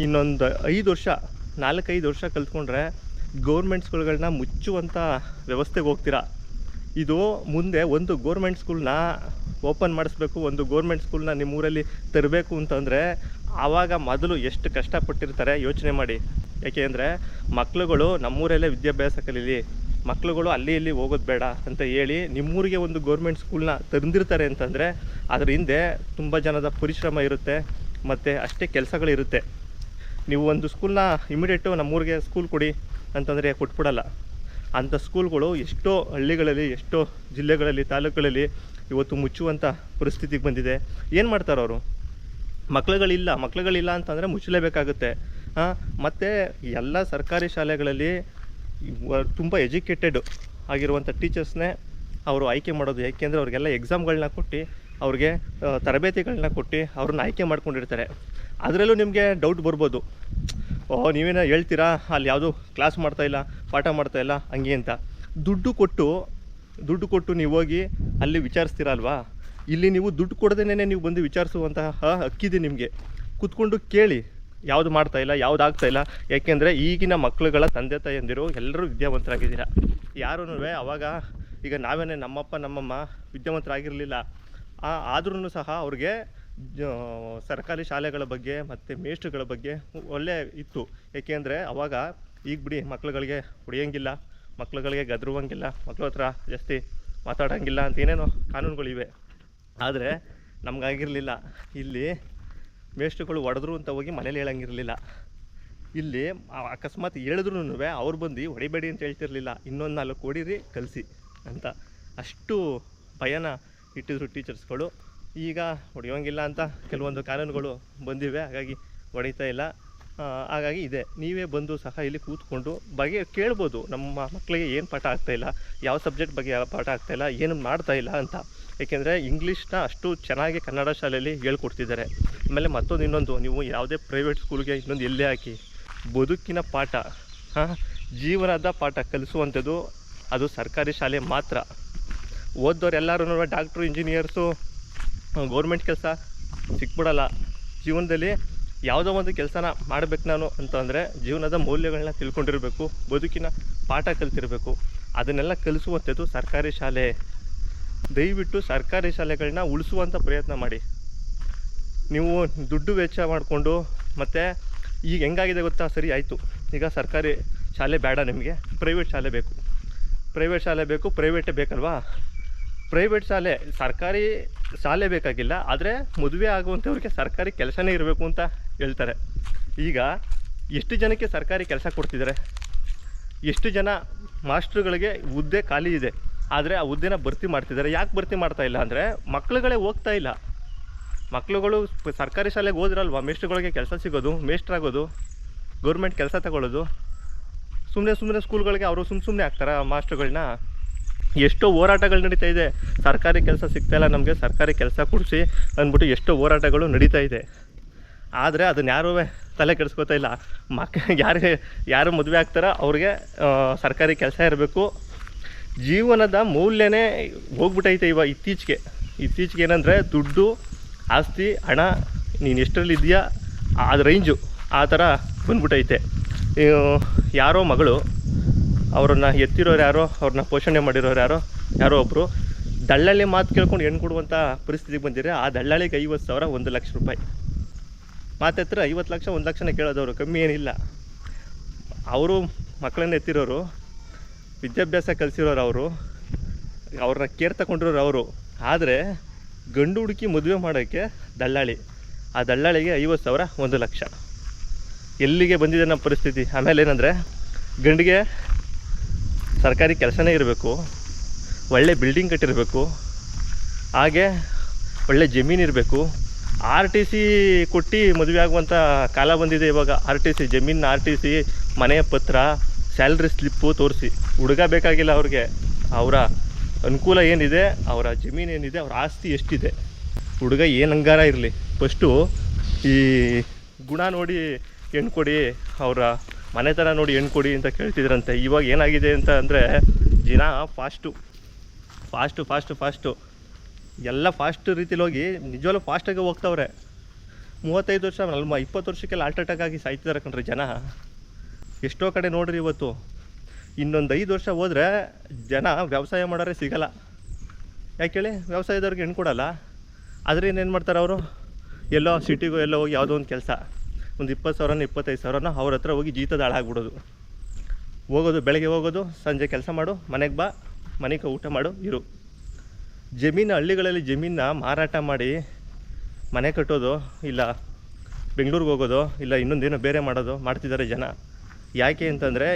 4-5 ವರ್ಷ ಕಲ್ತ್ಕೊಂಡ್ರೆ ಗೌರ್ಮೆಂಟ್ ಸ್ಕೂಲ್ಗಳನ್ನ ಮುಚ್ಚುವಂಥ ವ್ಯವಸ್ಥೆಗೆ ಹೋಗ್ತೀರಾ. ಇದು ಮುಂದೆ ಒಂದು ಗೌರ್ಮೆಂಟ್ ಸ್ಕೂಲ್ನ ಓಪನ್ ಮಾಡಿಸ್ಬೇಕು, ಒಂದು ಗೌರ್ಮೆಂಟ್ ಸ್ಕೂಲ್ನ ನಿಮ್ಮೂರಲ್ಲಿ ತರಬೇಕು ಅಂತಂದರೆ ಆವಾಗ ಮೊದಲು ಎಷ್ಟು ಕಷ್ಟಪಟ್ಟಿರ್ತಾರೆ ಯೋಚನೆ ಮಾಡಿ. ಯಾಕೆ ಅಂದರೆ ಮಕ್ಕಳುಗಳು ನಮ್ಮೂರಲ್ಲೇ ವಿದ್ಯಾಭ್ಯಾಸ ಕಲೀಲಿ, ಮಕ್ಕಳುಗಳು ಅಲ್ಲಿ ಇಲ್ಲಿ ಹೋಗೋದು ಬೇಡ ಅಂತ ಹೇಳಿ ನಿಮ್ಮೂರಿಗೆ ಒಂದು ಗೌರ್ಮೆಂಟ್ ಸ್ಕೂಲ್ನ ತಂದಿರ್ತಾರೆ ಅಂತಂದರೆ ಅದರ ಹಿಂದೆ ತುಂಬ ಜನದ ಪರಿಶ್ರಮ ಇರುತ್ತೆ ಮತ್ತು ಅಷ್ಟೇ ಕೆಲಸಗಳಿರುತ್ತೆ. ನೀವು ಒಂದು ಸ್ಕೂಲ್ನ ಇಮಿಡಿಯೇಟು ನಮ್ಮೂರಿಗೆ ಸ್ಕೂಲ್ ಕೊಡಿ ಅಂತಂದರೆ ಕೊಟ್ಬಿಡಲ್ಲ. ಅಂಥ ಸ್ಕೂಲ್ಗಳು ಎಷ್ಟೋ ಹಳ್ಳಿಗಳಲ್ಲಿ, ಎಷ್ಟೋ ಜಿಲ್ಲೆಗಳಲ್ಲಿ, ತಾಲೂಕುಗಳಲ್ಲಿ ಇವತ್ತು ಮುಚ್ಚುವಂಥ ಪರಿಸ್ಥಿತಿಗೆ ಬಂದಿದೆ. ಏನು ಮಾಡ್ತಾರೆ ಅವರು? ಮಕ್ಕಳುಗಳಿಲ್ಲ ಅಂತಂದರೆ ಮುಚ್ಚಲೇಬೇಕಾಗುತ್ತೆ. ಮತ್ತು ಎಲ್ಲ ಸರ್ಕಾರಿ ಶಾಲೆಗಳಲ್ಲಿ ತುಂಬ ಎಜುಕೇಟೆಡ್ ಆಗಿರುವಂಥ ಟೀಚರ್ಸ್ನೇ ಅವರು ಆಯ್ಕೆ ಮಾಡೋದು. ಯಾಕೆಂದರೆ ಅವ್ರಿಗೆಲ್ಲ ಎಕ್ಸಾಮ್ಗಳನ್ನ ಕೊಟ್ಟು, ಅವ್ರಿಗೆ ತರಬೇತಿಗಳನ್ನ ಕೊಟ್ಟು ಅವ್ರನ್ನ ಆಯ್ಕೆ ಮಾಡ್ಕೊಂಡಿರ್ತಾರೆ. ಅದರಲ್ಲೂ ನಿಮಗೆ ಡೌಟ್ ಬರ್ಬೋದು, ನೀವೇನೋ ಹೇಳ್ತೀರಾ ಅಲ್ಲಿ ಯಾವುದೂ ಕ್ಲಾಸ್ ಮಾಡ್ತಾಯಿಲ್ಲ, ಪಾಠ ಮಾಡ್ತಾಯಿಲ್ಲ ಹಂಗೆ ಅಂತ. ದುಡ್ಡು ಕೊಟ್ಟು ನೀವು ಹೋಗಿ ಅಲ್ಲಿ ವಿಚಾರಿಸ್ತೀರ ಅಲ್ವಾ? ಇಲ್ಲಿ ನೀವು ದುಡ್ಡು ಕೊಡದೇನೆ ನೀವು ಬಂದು ವಿಚಾರಿಸುವಂತಹ ಹಕ್ಕಿದೆ ನಿಮಗೆ. ಕೂತ್ಕೊಂಡು ಕೇಳಿ, ಯಾವುದು ಮಾಡ್ತಾಯಿಲ್ಲ, ಯಾವುದು ಆಗ್ತಾಯಿಲ್ಲ. ಯಾಕೆಂದರೆ ಈಗಿನ ಮಕ್ಕಳುಗಳ ತಂದೆ ತಾಯಂದಿರು ಎಲ್ಲರೂ ವಿದ್ಯಾವಂತರಾಗಿದ್ದೀರ. ಯಾರೂ ಅವಾಗ ಈಗ ನಾವೇನೇ ನಮ್ಮಪ್ಪ ನಮ್ಮಮ್ಮ ವಿದ್ಯಾವಂತರಾಗಿರಲಿಲ್ಲ, ಆದ್ರೂ ಸಹ ಅವ್ರಿಗೆ ಸರ್ಕಾರಿ ಶಾಲೆಗಳ ಬಗ್ಗೆ ಮತ್ತು ಮೇಷ್ಟ್ರುಗಳ ಬಗ್ಗೆ ಒಳ್ಳೆ ಇತ್ತು. ಏಕೆಂದರೆ ಅವಾಗ ಈಗ ಬಿಡಿ ಮಕ್ಳುಗಳಿಗೆ ಹೊಡೆಯೋಂಗಿಲ್ಲ, ಮಕ್ಳುಗಳಿಗೆ ಗದರುವಂಗಿಲ್ಲ, ಮಕ್ಳ ಹತ್ರ ಜಾಸ್ತಿ ಮಾತಾಡೋಂಗಿಲ್ಲ ಅಂತ ಏನೇನೋ ಕಾನೂನುಗಳಿವೆ. ಆದರೆ ನಮಗಾಗಿರಲಿಲ್ಲ. ಇಲ್ಲಿ ಮೇಷ್ಟ್ರುಗಳು ಹೊಡೆದ್ರು ಅಂತ ಹೋಗಿ ಮನೇಲಿ ಹೇಳಂಗಿರಲಿಲ್ಲ. ಇಲ್ಲಿ ಅಕಸ್ಮಾತ್ ಹೇಳಿದ್ರೂ ಅವ್ರು ಬಂದು ಹೊಡಿಬೇಡಿ ಅಂತ ಹೇಳ್ತಿರ್ಲಿಲ್ಲ, ಇನ್ನೊಂದು 4 ಹೊಡೀರಿ ಕಲಿಸಿ ಅಂತ. ಅಷ್ಟು ಭಯನ ಇಟ್ಟಿದ್ರು ಟೀಚರ್ಸ್ಗಳು. ಈಗ ಹೊಡೆಯೋಂಗಿಲ್ಲ ಅಂತ ಕೆಲವೊಂದು ಕಾನೂನುಗಳು ಬಂದಿವೆ, ಹಾಗಾಗಿ ಹೊಡಿತಾ ಇಲ್ಲ. ಹಾಗಾಗಿ ಇದೆ, ನೀವೇ ಬಂದು ಸಹ ಇಲ್ಲಿ ಕೂತ್ಕೊಂಡು ಬಗ್ಗೆ ಕೇಳ್ಬೋದು, ನಮ್ಮ ಮಕ್ಕಳಿಗೆ ಏನು ಪಾಠ ಆಗ್ತಾಯಿಲ್ಲ, ಯಾವ ಸಬ್ಜೆಕ್ಟ್ ಬಗ್ಗೆ ಯಾವ ಪಾಠ ಆಗ್ತಾಯಿಲ್ಲ, ಏನು ಮಾಡ್ತಾಯಿಲ್ಲ ಅಂತ. ಏಕೆಂದರೆ ಇಂಗ್ಲೀಷ್ನ ಅಷ್ಟು ಚೆನ್ನಾಗಿ ಕನ್ನಡ ಶಾಲೆಯಲ್ಲಿ ಹೇಳ್ಕೊಡ್ತಿದ್ದಾರೆ. ಆಮೇಲೆ ಇನ್ನೊಂದು, ನೀವು ಯಾವುದೇ ಪ್ರೈವೇಟ್ ಸ್ಕೂಲ್ಗೆ ಇನ್ನೊಂದು ಎಲ್ಲೇ ಹಾಕಿ, ಬದುಕಿನ ಪಾಠ, ಜೀವನದ ಪಾಠ ಕಲಿಸುವಂಥದ್ದು ಅದು ಸರ್ಕಾರಿ ಶಾಲೆ ಮಾತ್ರ. ಓದೋರೆಲ್ಲರೂ ಡಾಕ್ಟ್ರು, ಇಂಜಿನಿಯರ್ಸು, ಗೌರ್ಮೆಂಟ್ ಕೆಲಸ ಸಿಕ್ಬಿಡಲ್ಲ. ಜೀವನದಲ್ಲಿ ಯಾವುದೋ ಒಂದು ಕೆಲಸನ ಮಾಡಬೇಕು ನಾನು ಅಂತಂದರೆ ಜೀವನದ ಮೌಲ್ಯಗಳನ್ನ ತಿಳ್ಕೊಂಡಿರಬೇಕು, ಬದುಕಿನ ಪಾಠ ಕಲಿತಿರಬೇಕು. ಅದನ್ನೆಲ್ಲ ಕಲಿಸುವಂಥದ್ದು ಸರ್ಕಾರಿ ಶಾಲೆ. ದಯವಿಟ್ಟು ಸರ್ಕಾರಿ ಶಾಲೆಗಳನ್ನ ಉಳಿಸುವಂಥ ಪ್ರಯತ್ನ ಮಾಡಿ. ನೀವು ದುಡ್ಡು ವೆಚ್ಚ ಮಾಡಿಕೊಂಡು, ಮತ್ತು ಈಗ ಹೆಂಗಾಗಿದೆ ಗೊತ್ತಾ, ಸರಿ ಆಯಿತು ಈಗ ಸರ್ಕಾರಿ ಶಾಲೆ ಬೇಡ ನಿಮಗೆ, ಪ್ರೈವೇಟ್ ಶಾಲೆ ಬೇಕು, ಪ್ರೈವೇಟ್ ಶಾಲೆ ಬೇಕು, ಪ್ರೈವೇಟೇ ಬೇಕಲ್ವಾ. ಪ್ರೈವೇಟ್ ಶಾಲೆ, ಸರ್ಕಾರಿ ಶಾಲೆ ಬೇಕಾಗಿಲ್ಲ, ಆದರೆ ಮದುವೆ ಆಗುವಂಥವ್ರಿಗೆ ಸರ್ಕಾರಿ ಕೆಲಸನೇ ಇರಬೇಕು ಅಂತ ಹೇಳ್ತಾರೆ. ಈಗ ಎಷ್ಟು ಜನಕ್ಕೆ ಸರ್ಕಾರಿ ಕೆಲಸ ಕೊಡ್ತಿದ್ದಾರೆ, ಎಷ್ಟು ಜನ ಮಾಸ್ಟ್ರುಗಳಿಗೆ ಹುದ್ದೆ ಖಾಲಿ ಇದೆ, ಆದರೆ ಆ ಹುದ್ದೆನ ಭರ್ತಿ ಮಾಡ್ತಿದ್ದಾರೆ. ಯಾಕೆ ಭರ್ತಿ ಮಾಡ್ತಾಯಿಲ್ಲ ಅಂದರೆ ಮಕ್ಳುಗಳೇ ಹೋಗ್ತಾ ಇಲ್ಲ. ಮಕ್ಳುಗಳು ಸರ್ಕಾರಿ ಶಾಲೆಗೆ ಹೋದ್ರಲ್ವ ಮೇಷ್ಟ್ರುಗಳಿಗೆ ಕೆಲಸ ಸಿಗೋದು, ಮೇಷ್ಟ್ರಾಗೋದು, ಗೌರ್ಮೆಂಟ್ ಕೆಲಸ ತಗೊಳ್ಳೋದು. ಸುಮ್ಮನೆ ಸ್ಕೂಲ್ಗಳಿಗೆ ಅವರು ಸುಮ್ಮನೆ ಆಗ್ತಾರೆ ಮಾಸ್ಟ್ರುಗಳನ್ನ. ಎಷ್ಟೋ ಹೋರಾಟಗಳು ನಡೀತಾ ಇದೆ, ಸರ್ಕಾರಿ ಕೆಲಸ ಸಿಗ್ತಾಯಿಲ್ಲ ನಮಗೆ, ಸರ್ಕಾರಿ ಕೆಲಸ ಕೊಡಿಸಿ ಅಂದ್ಬಿಟ್ಟು ಎಷ್ಟೋ ಹೋರಾಟಗಳು ನಡೀತಾ ಇದೆ. ಆದರೆ ಅದನ್ನು ಯಾರೂ ತಲೆ ಕೆಡಿಸ್ಕೋತಾ ಇಲ್ಲ. ಯಾರು ಮದುವೆ ಆಗ್ತಾರೋ ಅವ್ರಿಗೆ ಸರ್ಕಾರಿ ಕೆಲಸ ಇರಬೇಕು. ಜೀವನದ ಮೌಲ್ಯನೇ ಹೋಗ್ಬಿಟ್ಟೈತೆ ಇತ್ತೀಚೆಗೆ ಏನಂದರೆ ದುಡ್ಡು, ಆಸ್ತಿ, ಹಣ, ನೀನು ಎಷ್ಟರಲ್ಲಿದೆಯಾ ಅದು ರೇಂಜು ಆ ಥರ ಬಂದ್ಬಿಟ್ಟೈತೆ. ಯಾರೋ ಮಗಳು, ಅವ್ರನ್ನ ಎತ್ತಿರೋರು ಯಾರೋ, ಅವ್ರನ್ನ ಪೋಷಣೆ ಮಾಡಿರೋರು ಯಾರೋ ಒಬ್ಬರು ದಳ್ಳಾಳಿ ಮಾತು ಕೇಳ್ಕೊಂಡು ಹೆಣ್ಣು ಕೊಡುವಂಥ ಪರಿಸ್ಥಿತಿಗೆ ಬಂದಿದೆ. ಆ ದಳ್ಳಾಳಿಗೆ 50,000 1 ಲಕ್ಷ ರೂಪಾಯಿ. ಮಾತೆತ್ರ 50 ಲಕ್ಷ 1 ಲಕ್ಷನೇ ಕೇಳೋದವರು, ಕಮ್ಮಿ ಏನಿಲ್ಲ. ಅವರು ಮಕ್ಕಳನ್ನ ಎತ್ತಿರೋರು, ವಿದ್ಯಾಭ್ಯಾಸ ಕಲಿಸಿರೋರು ಅವ್ರನ್ನ ಕೇರ್ ತಗೊಂಡಿರೋರು ಅವರು. ಆದರೆ ಗಂಡು ಹುಡುಕಿ ಮದುವೆ ಮಾಡೋಕ್ಕೆ ದಳ್ಳಾಳಿ, ಆ ದಳ್ಳಾಳಿಗೆ 50,000 1 ಲಕ್ಷ. ಎಲ್ಲಿಗೆ ಬಂದಿದೆ ನಮ್ಮ ಪರಿಸ್ಥಿತಿ. ಆಮೇಲೆ ಏನಂದರೆ ಗಂಡಿಗೆ ಸರ್ಕಾರಿ ಕೆಲಸನೇ ಇರಬೇಕು, ಒಳ್ಳೆ ಬಿಲ್ಡಿಂಗ್ ಕಟ್ಟಿರಬೇಕು, ಹಾಗೆ ಒಳ್ಳೆ ಜಮೀನಿರಬೇಕು. RTC ಕೊಟ್ಟು ಮದುವೆ ಆಗುವಂಥ ಕಾಲ ಬಂದಿದೆ ಇವಾಗ. RTC ಜಮೀನು, RTC ಮನೆಯ ಪತ್ರ, ಸ್ಯಾಲ್ರಿ ಸ್ಲಿಪ್ಪು ತೋರಿಸಿ. ಹುಡುಗ ಬೇಕಾಗಿಲ್ಲ ಅವ್ರಿಗೆ, ಅವರ ಅನುಕೂಲ ಏನಿದೆ, ಅವರ ಜಮೀನು ಏನಿದೆ, ಅವ್ರ ಆಸ್ತಿ ಎಷ್ಟಿದೆ. ಹುಡುಗ ಏನು ಅಂಗಾರ ಇರಲಿ, ಫಸ್ಟು ಈ ಗುಣ ನೋಡಿ ಹೆಣ್ಣು ಕೊಡಿ, ಅವರ ಮನೆತನ ನೋಡಿ ಹೆಣ್ಣು ಕೊಡಿ ಅಂತ ಕೇಳ್ತಿದ್ರಂತೆ. ಇವಾಗ ಏನಾಗಿದೆ ಅಂತ ಅಂದರೆ ಜನ ಫಾಸ್ಟು ಎಲ್ಲ ಫಾಸ್ಟ್ ರೀತಿಲಿ ಹೋಗಿ ನಿಜವಾಗ್ಲೂ ಫಾಸ್ಟಾಗಿ ಹೋಗ್ತವ್ರೆ. 35 ವರ್ಷ 20 ವರ್ಷಕ್ಕೆಲ್ಲ ಹಾರ್ಟ್ ಅಟ್ಯಾಕ್ ಆಗಿ ಸಾಯ್ತಿದ್ದಾರೆ ಕಣ್ರಿ ಜನ. ಎಷ್ಟೋ ಕಡೆ ನೋಡ್ರಿ ಇವತ್ತು. ಇನ್ನೊಂದು 5 ವರ್ಷ ಹೋದರೆ ಜನ ವ್ಯವಸಾಯ ಮಾಡೋರೆ ಸಿಗಲ್ಲ. ಯಾಕೆ ಹೇಳಿ, ವ್ಯವಸಾಯದವ್ರಿಗೆ ಹೆಣ್ಣು ಕೊಡಲ್ಲ. ಆದರೆ ಇನ್ನೇನು ಮಾಡ್ತಾರೆ ಅವರು, ಎಲ್ಲೋ ಸಿಟಿಗೂ ಎಲ್ಲೋ ಹೋಗಿ ಯಾವುದೋ ಒಂದು ಕೆಲಸ, ಒಂದು 20,000 25,000 ಅವ್ರ ಹತ್ರ ಹೋಗಿ ಜೀತದ ಹಾಳಾಗ್ಬಿಡೋದು. ಬೆಳಗ್ಗೆ ಹೋಗೋದು, ಸಂಜೆ ಕೆಲಸ ಮಾಡು, ಮನೆಗೆ ಬಾ, ಮನೆಗೆ ಊಟ ಮಾಡು, ಇರು. ಹಳ್ಳಿಗಳಲ್ಲಿ ಜಮೀನನ್ನ ಮಾರಾಟ ಮಾಡಿ ಮನೆ ಕಟ್ಟೋದು, ಇಲ್ಲ ಬೆಂಗಳೂರಿಗೆ ಹೋಗೋದು, ಇಲ್ಲ ಇನ್ನೊಂದೇನೋ ಬೇರೆ ಮಾಡ್ತಿದ್ದಾರೆ ಜನ. ಯಾಕೆ ಅಂತಂದರೆ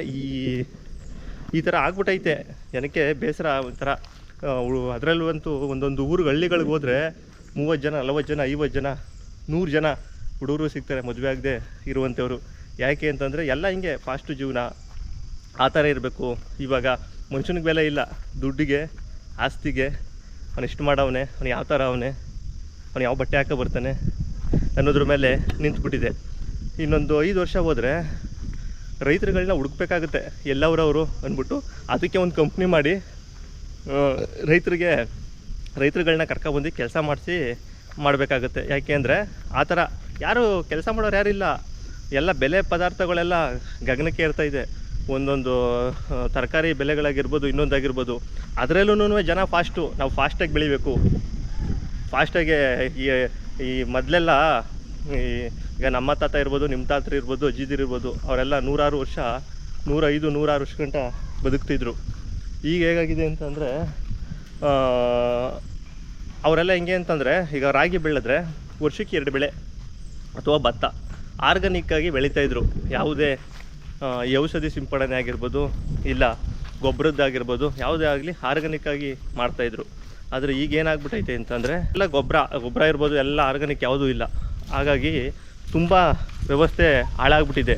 ಈ ಥರ ಆಗ್ಬಿಟ್ಟೈತೆ. ಜನಕ್ಕೆ ಬೇಸರ ಒಂಥರ. ಅದರಲ್ಲಂತೂ ಒಂದೊಂದು ಹಳ್ಳಿಗಳಿಗೆ ಹೋದರೆ 30 ಜನ 40 ಜನ 50 ಜನ 100 ಜನ ಹುಡುಗರು ಸಿಗ್ತಾರೆ ಮದುವೆ ಆಗದೆ ಇರುವಂಥವ್ರು. ಯಾಕೆ ಅಂತಂದರೆ ಎಲ್ಲ ಹಿಂಗೆ ಫಾಸ್ಟು ಜೀವನ ಆ ಥರ ಇರಬೇಕು. ಇವಾಗ ಮನುಷ್ಯನಿಗೆ ಬೆಲೆ ಇಲ್ಲ, ದುಡ್ಡಿಗೆ, ಆಸ್ತಿಗೆ. ಅವನು ಎಷ್ಟು ಮಾಡವನೆ, ಅವನು ಯಾವ ಥರ ಅವನೇ, ಅವನು ಯಾವ ಬಟ್ಟೆ ಹಾಕೋ ಬರ್ತಾನೆ ಅನ್ನೋದ್ರ ಮೇಲೆ ನಿಂತುಬಿಟ್ಟಿದೆ. ಇನ್ನೊಂದು 5 ವರ್ಷ ಹೋದರೆ ರೈತರುಗಳನ್ನ ಹುಡುಕ್ಬೇಕಾಗುತ್ತೆ ಎಲ್ಲವರವರು ಅಂದ್ಬಿಟ್ಟು. ಅದಕ್ಕೆ ಒಂದು ಕಂಪ್ನಿ ಮಾಡಿ ರೈತರುಗಳನ್ನ ಕರ್ಕೊಬಂದು ಕೆಲಸ ಮಾಡಿಸಿ ಮಾಡಬೇಕಾಗುತ್ತೆ. ಯಾಕೆ ಅಂದರೆ ಆ ಥರ ಯಾರು ಕೆಲಸ ಮಾಡೋರು ಯಾರಿಲ್ಲ. ಎಲ್ಲ ಬೆಲೆ ಪದಾರ್ಥಗಳೆಲ್ಲ ಗಗನಕ್ಕೆ ಏರ್ತಾ ಇದೆ. ಒಂದೊಂದು ತರಕಾರಿ ಬೆಲೆಗಳಾಗಿರ್ಬೋದು, ಇನ್ನೊಂದಾಗಿರ್ಬೋದು. ಅದರಲ್ಲೂ ಜನ ಫಾಸ್ಟು, ನಾವು ಫಾಸ್ಟಾಗಿ ಬೆಳಿಬೇಕು, ಫಾಸ್ಟಾಗಿ ಈ ಮೊದಲೆಲ್ಲ ಈಗ ನಮ್ಮ ತಾತ ಇರ್ಬೋದು, ನಿಮ್ಮ ತಾತರು ಇರ್ಬೋದು, ಅಜ್ಜಿದಿರಿರ್ಬೋದು, ಅವರೆಲ್ಲ 100 ವರ್ಷ 105-106 ವರ್ಷ ಗಂಟ ಬದುಕ್ತಿದ್ರು. ಈಗ ಹೇಗಾಗಿದೆ ಅಂತಂದರೆ ಅವರೆಲ್ಲ ಹೆಂಗೆ ಅಂತಂದರೆ, ಈಗ ರಾಗಿ ಬೆಳೆದ್ರೆ ವರ್ಷಕ್ಕೆ 2 ಬೆಳೆ ಅಥವಾ ಭತ್ತ ಆರ್ಗಾನಿಕ್ಕಾಗಿ ಬೆಳೀತಾಯಿದ್ರು. ಯಾವುದೇ ಈ ಔಷಧಿ ಸಿಂಪಡಣೆ ಆಗಿರ್ಬೋದು, ಇಲ್ಲ ಗೊಬ್ಬರದ್ದಾಗಿರ್ಬೋದು, ಯಾವುದೇ ಆಗಲಿ ಆರ್ಗಾನಿಕ್ಕಾಗಿ ಮಾಡ್ತಾಯಿದ್ರು. ಆದರೆ ಈಗ ಏನಾಗ್ಬಿಟ್ಟೈತೆ ಅಂತಂದರೆ ಎಲ್ಲ ಗೊಬ್ಬರ ಇರ್ಬೋದು, ಎಲ್ಲ ಆರ್ಗಾನಿಕ್ ಯಾವುದೂ ಇಲ್ಲ. ಹಾಗಾಗಿ ತುಂಬ ವ್ಯವಸ್ಥೆ ಹಾಳಾಗ್ಬಿಟ್ಟಿದೆ.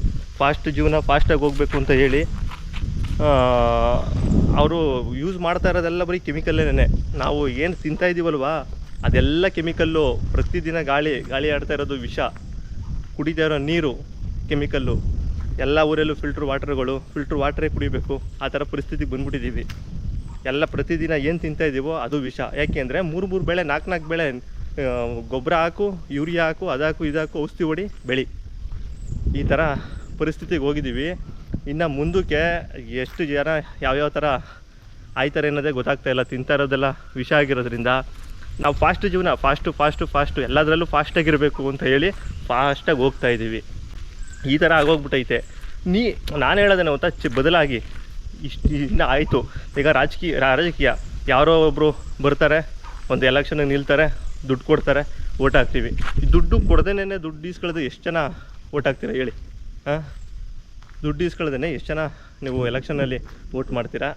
ಜೀವನ ಫಾಸ್ಟಾಗಿ ಹೋಗಬೇಕು ಅಂತ ಹೇಳಿ ಅವರು ಯೂಸ್ ಮಾಡ್ತಾ ಇರೋದೆಲ್ಲ ಬರೀ ಕೆಮಿಕಲ್ಲೇನೆ. ನಾವು ಏನು ತಿಂತಾಯಿದ್ದೀವಲ್ವ ಅದೆಲ್ಲ ಕೆಮಿಕಲ್ಲು. ಪ್ರತಿದಿನ ಗಾಳಿ ಆಡ್ತಾ ಇರೋದು ವಿಷ, ಕುಡಿತಾ ಇರೋ ನೀರು ಕೆಮಿಕಲ್ಲು. ಎಲ್ಲ ಊರಲ್ಲೂ ಫಿಲ್ಟ್ರ್ ವಾಟ್ರೇ ಕುಡಿಬೇಕು, ಆ ಥರ ಪರಿಸ್ಥಿತಿಗೆ ಬಂದ್ಬಿಟ್ಟಿದ್ದೀವಿ. ಎಲ್ಲ ಪ್ರತಿದಿನ ಏನು ತಿಂತಾಯಿದ್ದೀವೋ ಅದು ವಿಷ. ಯಾಕೆಂದರೆ 3 ಬೆಳೆ 4 ಬೆಳೆ ಗೊಬ್ಬರ ಹಾಕು, ಯೂರಿಯಾ ಹಾಕು, ಅದಾಕು ಇದಾಕು, ಔಷಧಿ ಹೊಡಿ, ಬೆಳಿ. ಈ ಥರ ಪರಿಸ್ಥಿತಿಗೆ ಹೋಗಿದ್ದೀವಿ. ಇನ್ನು ಮುಂದಕ್ಕೆ ಎಷ್ಟು ಜನ ಯಾವ್ಯಾವ ಥರ ಆಯ್ತಾರೆ ಅನ್ನೋದೇ ಗೊತ್ತಾಗ್ತಾಯಿಲ್ಲ. ತಿಂತಾ ಇರೋದೆಲ್ಲ ವಿಷ ಆಗಿರೋದ್ರಿಂದ ನಾವು ಜೀವನ ಫಾಸ್ಟು ಎಲ್ಲದರಲ್ಲೂ ಫಾಸ್ಟಾಗಿರಬೇಕು ಅಂತ ಹೇಳಿ ಫಾಸ್ಟಾಗಿ ಹೋಗ್ತಾಯಿದ್ದೀವಿ. ಈ ಥರ ಆಗೋಗ್ಬಿಟ್ಟೈತೆ. ನಾನು ಹೇಳೋದೇನೋ ಅಂತ ಬದಲಾಗಿ ಇನ್ನು ಆಯಿತು. ಈಗ ರಾಜಕೀಯ ಯಾರೋ ಒಬ್ಬರು ಬರ್ತಾರೆ, ಒಂದು ಎಲೆಕ್ಷನ್ಗೆ ನಿಲ್ತಾರೆ, ದುಡ್ಡು ಕೊಡ್ತಾರೆ, ಓಟ್ ಹಾಕ್ತೀವಿ. ಈ ದುಡ್ಡು ಕೊಡ್ದೇನೆ ದುಡ್ಡು ಈಸ್ಕೊಳ್ಳೋದು ಎಷ್ಟು ಜನ ಓಟ್ ಹಾಕ್ತೀರಾ ಹೇಳಿ? ದುಡ್ಡು ಈಸ್ಕೊಳ್ಳೋದೇ ಎಷ್ಟು ಜನ ನೀವು ಎಲೆಕ್ಷನಲ್ಲಿ ಓಟ್ ಮಾಡ್ತೀರಾ?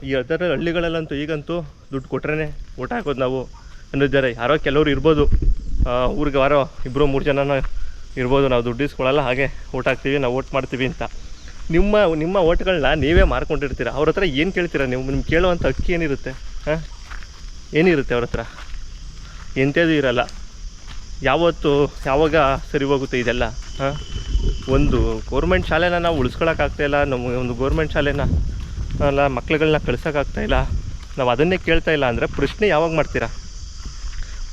ಈ ಅದರ ಹಳ್ಳಿಗಳಲ್ಲಂತೂ ಈಗಂತೂ ದುಡ್ಡು ಕೊಟ್ರೇ ಓಟ್ ಹಾಕೋದು ನಾವು ಅನ್ನೋದಿದ್ದಾರೆ. ಯಾರೋ ಕೆಲವರು ಇರ್ಬೋದು, ಊರಿಗೆ ಯಾರೋ 2-3 ಜನನ ಇರ್ಬೋದು, ನಾವು ದುಡ್ಡು ಈಸ್ಕೊಳ್ಳಲ್ಲ, ಹಾಗೆ ಓಟ್ ಹಾಕ್ತೀವಿ, ನಾವು ಓಟ್ ಮಾಡ್ತೀವಿ ಅಂತ. ನಿಮ್ಮ ಓಟ್ಗಳನ್ನ ನೀವೇ ಮಾರ್ಕೊಂಡಿರ್ತೀರ. ಅವ್ರ ಹತ್ರ ಏನು ಕೇಳ್ತೀರಾ ನೀವು? ನಿಮ್ಗೆ ಕೇಳುವಂಥ ಹಕ್ಕಿ ಏನಿರುತ್ತೆ? ಏನಿರುತ್ತೆ ಅವ್ರ ಹತ್ರ? ಎಂಥದ್ದು ಇರಲ್ಲ. ಯಾವಾಗ ಸರಿ ಹೋಗುತ್ತೆ ಇದೆಲ್ಲ? ಒಂದು ಗೌರ್ಮೆಂಟ್ ಶಾಲೆನ ನಾವು ಉಳಿಸ್ಕೊಳಕ್ಕಾಗ್ತಾಯಿಲ್ಲ. ನಮ್ಮ ಒಂದು ಗೌರ್ಮೆಂಟ್ ಶಾಲೆನ ಅಲ್ಲ ಮಕ್ಳುಗಳನ್ನ ಕಳ್ಸೋಕ್ಕಾಗ್ತಾಯಿಲ್ಲ. ನಾವು ಅದನ್ನೇ ಕೇಳ್ತಾಯಿಲ್ಲ ಅಂದರೆ ಪ್ರಶ್ನೆ ಯಾವಾಗ ಮಾಡ್ತೀರಾ?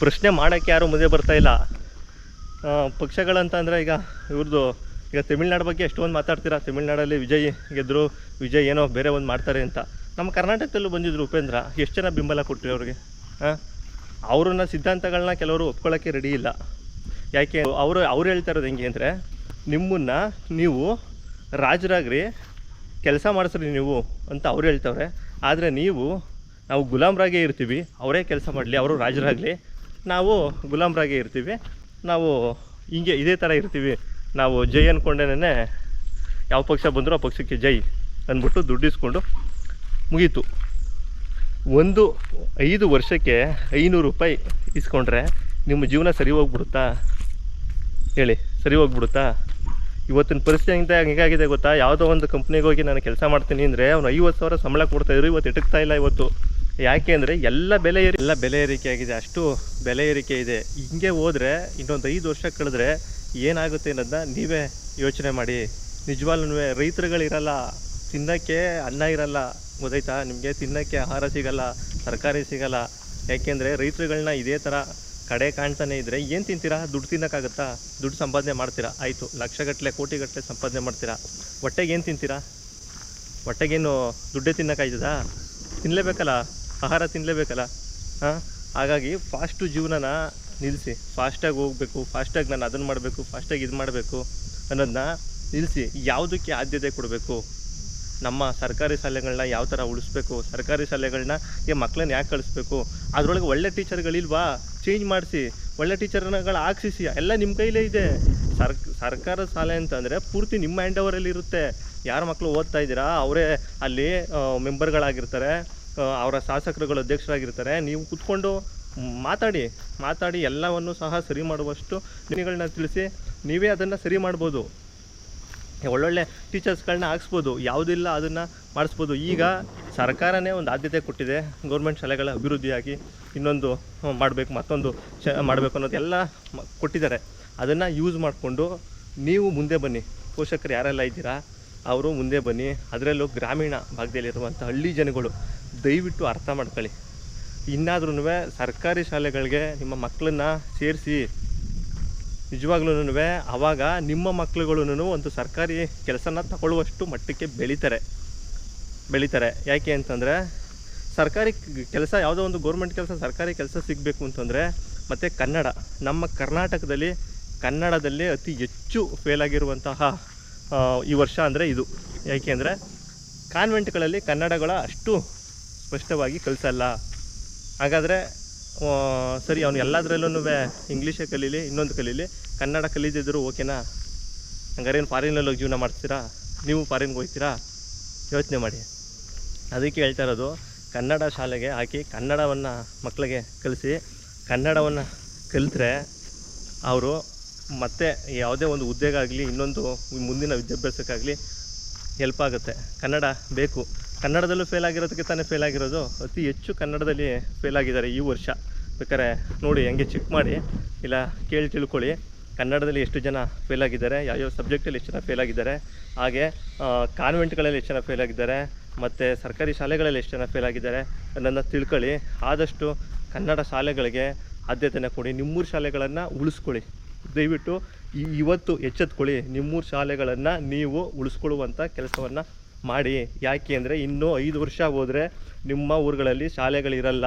ಪ್ರಶ್ನೆ ಮಾಡೋಕ್ಕೆ ಯಾರೂ ಮುಂದೆ ಬರ್ತಾಯಿಲ್ಲ. ಪಕ್ಷಗಳಂತ ಅಂದರೆ ಈಗ ತಮಿಳ್ನಾಡು ಬಗ್ಗೆ ಎಷ್ಟೊಂದು ಮಾತಾಡ್ತೀರಾ. ತಮಿಳ್ನಾಡಲ್ಲಿ ವಿಜಯ್ ಗೆದ್ದರು, ವಿಜಯ್ ಏನೋ ಬೇರೆ ಒಂದು ಮಾಡ್ತಾರೆ ಅಂತ. ನಮ್ಮ ಕರ್ನಾಟಕದಲ್ಲೂ ಬಂದಿದ್ದರು ಉಪೇಂದ್ರ, ಎಷ್ಟು ಜನ ಬೆಂಬಲ ಕೊಟ್ಟರು ಅವ್ರಿಗೆ? ಅವ್ರನ್ನ ಸಿದ್ಧಾಂತಗಳನ್ನ ಕೆಲವರು ಒಪ್ಕೊಳ್ಳೋಕ್ಕೆ ರೆಡಿ ಇಲ್ಲ. ಯಾಕೆ ಅವ್ರು ಹೇಳ್ತಾ ಇರೋದು ಹೆಂಗೆ ಅಂದರೆ, ನಿಮ್ಮನ್ನು ನೀವು ರಾಜರಾಗ್ರಿ, ಕೆಲಸ ಮಾಡಿಸ್ರಿ ನೀವು ಅಂತ ಅವ್ರು ಹೇಳ್ತವ್ರೆ. ಆದರೆ ನಾವು ಗುಲಾಮ್ರಾಗೇ ಇರ್ತೀವಿ, ಅವರೇ ಕೆಲಸ ಮಾಡಲಿ, ಅವರು ರಾಜರಾಗಲಿ, ನಾವು ಗುಲಾಮ್ರಾಗೇ ಇರ್ತೀವಿ, ನಾವು ಹಿಂಗೆ ಇದೇ ಥರ ಇರ್ತೀವಿ. ನಾವು ಜೈ ಅಂದ್ಕೊಂಡೇನೆ ಯಾವ ಪಕ್ಷ ಬಂದರೂ ಆ ಪಕ್ಷಕ್ಕೆ ಜೈ ಅಂದ್ಬಿಟ್ಟು ದುಡ್ಡಿಸ್ಕೊಂಡು ಮುಗೀತು. 5 ವರ್ಷಕ್ಕೆ 500 ರೂಪಾಯಿ ಇಸ್ಕೊಂಡ್ರೆ ನಿಮ್ಮ ಜೀವನ ಸರಿ ಹೋಗ್ಬಿಡುತ್ತಾ ಹೇಳಿ? ಸರಿ ಹೋಗ್ಬಿಡುತ್ತಾ? ಇವತ್ತಿನ ಪರಿಸ್ಥಿತಿ ಹೇಗಾಗಿದೆ ಗೊತ್ತಾ? ಯಾವುದೋ ಒಂದು ಕಂಪ್ನಿಗೆ ಹೋಗಿ ನಾನು ಕೆಲಸ ಮಾಡ್ತೀನಿ ಅಂದರೆ ಅವ್ನು 50,000 ಸಂಬಳ ಕೊಡ್ತಾಯಿದ್ರು, ಇವತ್ತು ಎಟಕ್ತಾ ಇಲ್ಲ ಇವತ್ತು. ಯಾಕೆ ಅಂದರೆ ಎಲ್ಲ ಬೆಲೆ ಏರಿಕೆ ಆಗಿದೆ, ಅಷ್ಟು ಬೆಲೆ ಏರಿಕೆ ಇದೆ. ಹಿಂಗೆ ಹೋದರೆ ಇನ್ನೊಂದು 5 ವರ್ಷ ಕಳೆದ್ರೆ ಏನಾಗುತ್ತೆ ಅನ್ನೋದನ್ನ ನೀವೇ ಯೋಚನೆ ಮಾಡಿ. ನಿಜವಾಗ್ಲೂ ರೈತರುಗಳಿರಲ್ಲ, ತಿನ್ನೋಕ್ಕೆ ಅನ್ನ ಇರಲ್ಲ, ಗೊತ್ತಾಯ್ತಾ ನಿಮಗೆ? ತಿನ್ನೋಕ್ಕೆ ಆಹಾರ ಸಿಗಲ್ಲ, ತರಕಾರಿ ಸಿಗಲ್ಲ. ಯಾಕೆಂದರೆ ರೈತರುಗಳನ್ನ ಇದೇ ಥರ ಕಡೆ ಕಾಣ್ತಾನೆ ಇದ್ದರೆ ಏನು ತಿಂತೀರಾ? ದುಡ್ಡು ತಿನ್ನೋಕ್ಕಾಗುತ್ತಾ? ದುಡ್ಡು ಸಂಪಾದನೆ ಮಾಡ್ತೀರಾ, ಆಯಿತು, ಲಕ್ಷಗಟ್ಟಲೆ ಕೋಟಿಗಟ್ಟಲೆ ಸಂಪಾದನೆ ಮಾಡ್ತೀರಾ. ಹೊಟ್ಟೆಗೆ ಏನು ತಿಂತೀರಾ? ಹೊಟ್ಟೆಗೇನು ದುಡ್ಡೇ ತಿನ್ನೋಕ್ಕಾಯ್ತದಾ? ತಿನ್ನಲೇಬೇಕಲ್ಲ, ಆಹಾರ ತಿನ್ನಲೇಬೇಕಲ್ಲ. ಹಾಗಾಗಿ ಫಾಸ್ಟು ಜೀವನನ ನಿಲ್ಲಿಸಿ, ಫಾಸ್ಟಾಗಿ ಹೋಗಬೇಕು, ಫಾಸ್ಟಾಗಿ ನಾನು ಅದನ್ನು ಮಾಡಬೇಕು, ಫಾಸ್ಟಾಗಿ ಇದು ಮಾಡಬೇಕು ಅನ್ನೋದನ್ನ ನಿಲ್ಲಿಸಿ. ಯಾವುದಕ್ಕೆ ಆದ್ಯತೆ ಕೊಡಬೇಕು? ನಮ್ಮ ಸರ್ಕಾರಿ ಶಾಲೆಗಳನ್ನ ಯಾವ ಥರ ಉಳಿಸ್ಬೇಕು, ಸರ್ಕಾರಿ ಶಾಲೆಗಳನ್ನ ಮಕ್ಕಳನ್ನ ಯಾಕೆ ಕಳಿಸ್ಬೇಕು, ಅದರೊಳಗೆ ಒಳ್ಳೆ ಟೀಚರ್ಗಳಿಲ್ವಾ? ಚೇಂಜ್ ಮಾಡಿಸಿ, ಒಳ್ಳೆ ಟೀಚರ್ಗಳು ಹಾಕ್ಸಿಸಿ. ಎಲ್ಲ ನಿಮ್ಮ ಕೈಲೇ ಇದೆ. ಸರ್ಕಾರದ ಶಾಲೆ ಅಂತಂದರೆ ಪೂರ್ತಿ ನಿಮ್ಮ ಹ್ಯಾಂಡ್ ಓವರಲ್ಲಿ ಇರುತ್ತೆ. ಯಾರ ಮಕ್ಕಳು ಓದ್ತಾ ಇದ್ದೀರಾ ಅವರೇ ಅಲ್ಲಿ ಮೆಂಬರ್ಗಳಾಗಿರ್ತಾರೆ, ಅವರ ಶಾಸಕರುಗಳು ಅಧ್ಯಕ್ಷರಾಗಿರ್ತಾರೆ. ನೀವು ಕೂತ್ಕೊಂಡು ಮಾತಾಡಿ ಎಲ್ಲವನ್ನು ಸಹ ಸರಿ ಮಾಡುವಷ್ಟು ನಿಗಳನ್ನ ತಿಳಿಸಿ ನೀವೇ ಅದನ್ನು ಸರಿ ಮಾಡ್ಬೋದು. ಒಳ್ಳೊಳ್ಳೆ ಟೀಚರ್ಸ್ಗಳನ್ನ ಹಾಕ್ಸ್ಬೋದು, ಯಾವುದಿಲ್ಲ ಅದನ್ನು ಮಾಡಿಸ್ಬೋದು. ಈಗ ಸರ್ಕಾರನೇ ಒಂದು ಆದ್ಯತೆ ಕೊಟ್ಟಿದೆ, ಗೌರ್ಮೆಂಟ್ ಶಾಲೆಗಳ ಅಭಿವೃದ್ಧಿಯಾಗಿ ಇನ್ನೊಂದು ಮಾಡಬೇಕು, ಮತ್ತೊಂದು ಮಾಡಬೇಕು ಅನ್ನೋದೆಲ್ಲ ಕೊಟ್ಟಿದ್ದಾರೆ. ಅದನ್ನು ಯೂಸ್ ಮಾಡಿಕೊಂಡು ನೀವು ಮುಂದೆ ಬನ್ನಿ. ಪೋಷಕರು ಯಾರೆಲ್ಲ ಇದ್ದೀರಾ ಅವರು ಮುಂದೆ ಬನ್ನಿ. ಅದರಲ್ಲೂ ಗ್ರಾಮೀಣ ಭಾಗದಲ್ಲಿರುವಂಥ ಹಳ್ಳಿ ಜನಗಳು ದಯವಿಟ್ಟು ಅರ್ಥ ಮಾಡ್ಕೊಳ್ಳಿ. ಇನ್ನಾದ್ರೂ ಸರ್ಕಾರಿ ಶಾಲೆಗಳಿಗೆ ನಿಮ್ಮ ಮಕ್ಕಳನ್ನ ಸೇರಿಸಿ. ನಿಜವಾಗ್ಲೂ ಆವಾಗ ನಿಮ್ಮ ಮಕ್ಳುಗಳೂ ಒಂದು ಸರ್ಕಾರಿ ಕೆಲಸನ ತಗೊಳ್ಳುವಷ್ಟು ಮಟ್ಟಕ್ಕೆ ಬೆಳೀತಾರೆ. ಯಾಕೆ ಅಂತಂದರೆ ಸರ್ಕಾರಿ ಕೆಲಸ, ಯಾವುದೋ ಒಂದು ಗೌರ್ಮೆಂಟ್ ಕೆಲಸ, ಸರ್ಕಾರಿ ಕೆಲಸ ಸಿಗಬೇಕು ಅಂತಂದರೆ, ಮತ್ತು ಕನ್ನಡ, ನಮ್ಮ ಕರ್ನಾಟಕದಲ್ಲಿ ಕನ್ನಡದಲ್ಲೇ ಅತಿ ಹೆಚ್ಚು ಫೇಲಾಗಿರುವಂತಹ ಈ ವರ್ಷ ಅಂದರೆ ಇದು. ಯಾಕೆ ಅಂದರೆ ಕಾನ್ವೆಂಟ್ಗಳಲ್ಲಿ ಕನ್ನಡಗಳ ಅಷ್ಟು ಸ್ಪಷ್ಟವಾಗಿ ಕಲಿಸಲ್ಲ. ಹಾಗಾದರೆ ಸರಿ, ಅವನು ಎಲ್ಲದರಲ್ಲೂ ಇಂಗ್ಲೀಷೇ ಕಲೀಲಿ, ಇನ್ನೊಂದು ಕಲೀಲಿ, ಕನ್ನಡ ಕಲಿದಿದ್ರು ಓಕೆನಾ? ಹಂಗಾರೆ ಏನು ಫಾರಿನಲ್ಲಿ ಹೋಗಿ ಜೀವನ ಮಾಡ್ತೀರಾ? ನೀವು ಫಾರಿನ್ಗೆ ಹೋಗ್ತೀರಾ? ಯೋಚನೆ ಮಾಡಿ. ಅದಕ್ಕೆ ಹೇಳ್ತಾ ಇರೋದು, ಕನ್ನಡ ಶಾಲೆಗೆ ಹಾಕಿ ಕನ್ನಡವನ್ನು ಮಕ್ಕಳಿಗೆ ಕಲಿಸಿ, ಕನ್ನಡವನ್ನು ಕಲಿತ್ರೆ ಅವರು ಮತ್ತೆ ಯಾವುದೇ ಒಂದು ಉದ್ಯೋಗ ಆಗಲಿ, ಇನ್ನೊಂದು ಮುಂದಿನ ವಿದ್ಯಾಭ್ಯಾಸಕ್ಕಾಗಲಿ ಹೆಲ್ಪ್ ಆಗುತ್ತೆ. ಕನ್ನಡ ಬೇಕು. ಕನ್ನಡದಲ್ಲೂ ಫೇಲ್ ಆಗಿರೋದಕ್ಕೆ ತಾನೇ ಫೇಲ್ ಆಗಿರೋದು. ಅತಿ ಹೆಚ್ಚು ಕನ್ನಡದಲ್ಲಿ ಫೇಲ್ ಆಗಿದ್ದಾರೆ ಈ ವರ್ಷ. ಬೇಕಾದ್ರೆ ನೋಡಿ, ಹಂಗೆ ಚೆಕ್ ಮಾಡಿ, ಇಲ್ಲ ಕೇಳಿ ತಿಳ್ಕೊಳ್ಳಿ, ಕನ್ನಡದಲ್ಲಿ ಎಷ್ಟು ಜನ ಫೇಲ್ ಆಗಿದ್ದಾರೆ, ಯಾವ್ಯಾವ ಸಬ್ಜೆಕ್ಟಲ್ಲಿ ಎಷ್ಟು ಜನ ಫೇಲ್ ಆಗಿದ್ದಾರೆ, ಹಾಗೆ ಕಾನ್ವೆಂಟ್ಗಳಲ್ಲಿ ಎಷ್ಟು ಜನ ಫೇಲ್ ಆಗಿದ್ದಾರೆ, ಮತ್ತು ಸರ್ಕಾರಿ ಶಾಲೆಗಳಲ್ಲಿ ಎಷ್ಟು ಜನ ಫೇಲ್ ಆಗಿದ್ದಾರೆ ಅನ್ನೋದನ್ನ ತಿಳ್ಕೊಳ್ಳಿ. ಆದಷ್ಟು ಕನ್ನಡ ಶಾಲೆಗಳಿಗೆ ಆದ್ಯತೆನ ಕೊಡಿ. ನಿಮ್ಮೂರು ಶಾಲೆಗಳನ್ನು ಉಳಿಸ್ಕೊಳ್ಳಿ. ದಯವಿಟ್ಟು ಇವತ್ತು ಎಚ್ಚೆತ್ಕೊಳ್ಳಿ. ನಿಮ್ಮೂರು ಶಾಲೆಗಳನ್ನು ನೀವು ಉಳಿಸ್ಕೊಳ್ಳುವಂಥ ಕೆಲಸವನ್ನು ಮಾಡಿ. ಯಾಕೆ ಅಂದರೆ ಇನ್ನೂ 5 ವರ್ಷ ಹೋದರೆ ನಿಮ್ಮ ಊರುಗಳಲ್ಲಿ ಶಾಲೆಗಳಿರಲ್ಲ,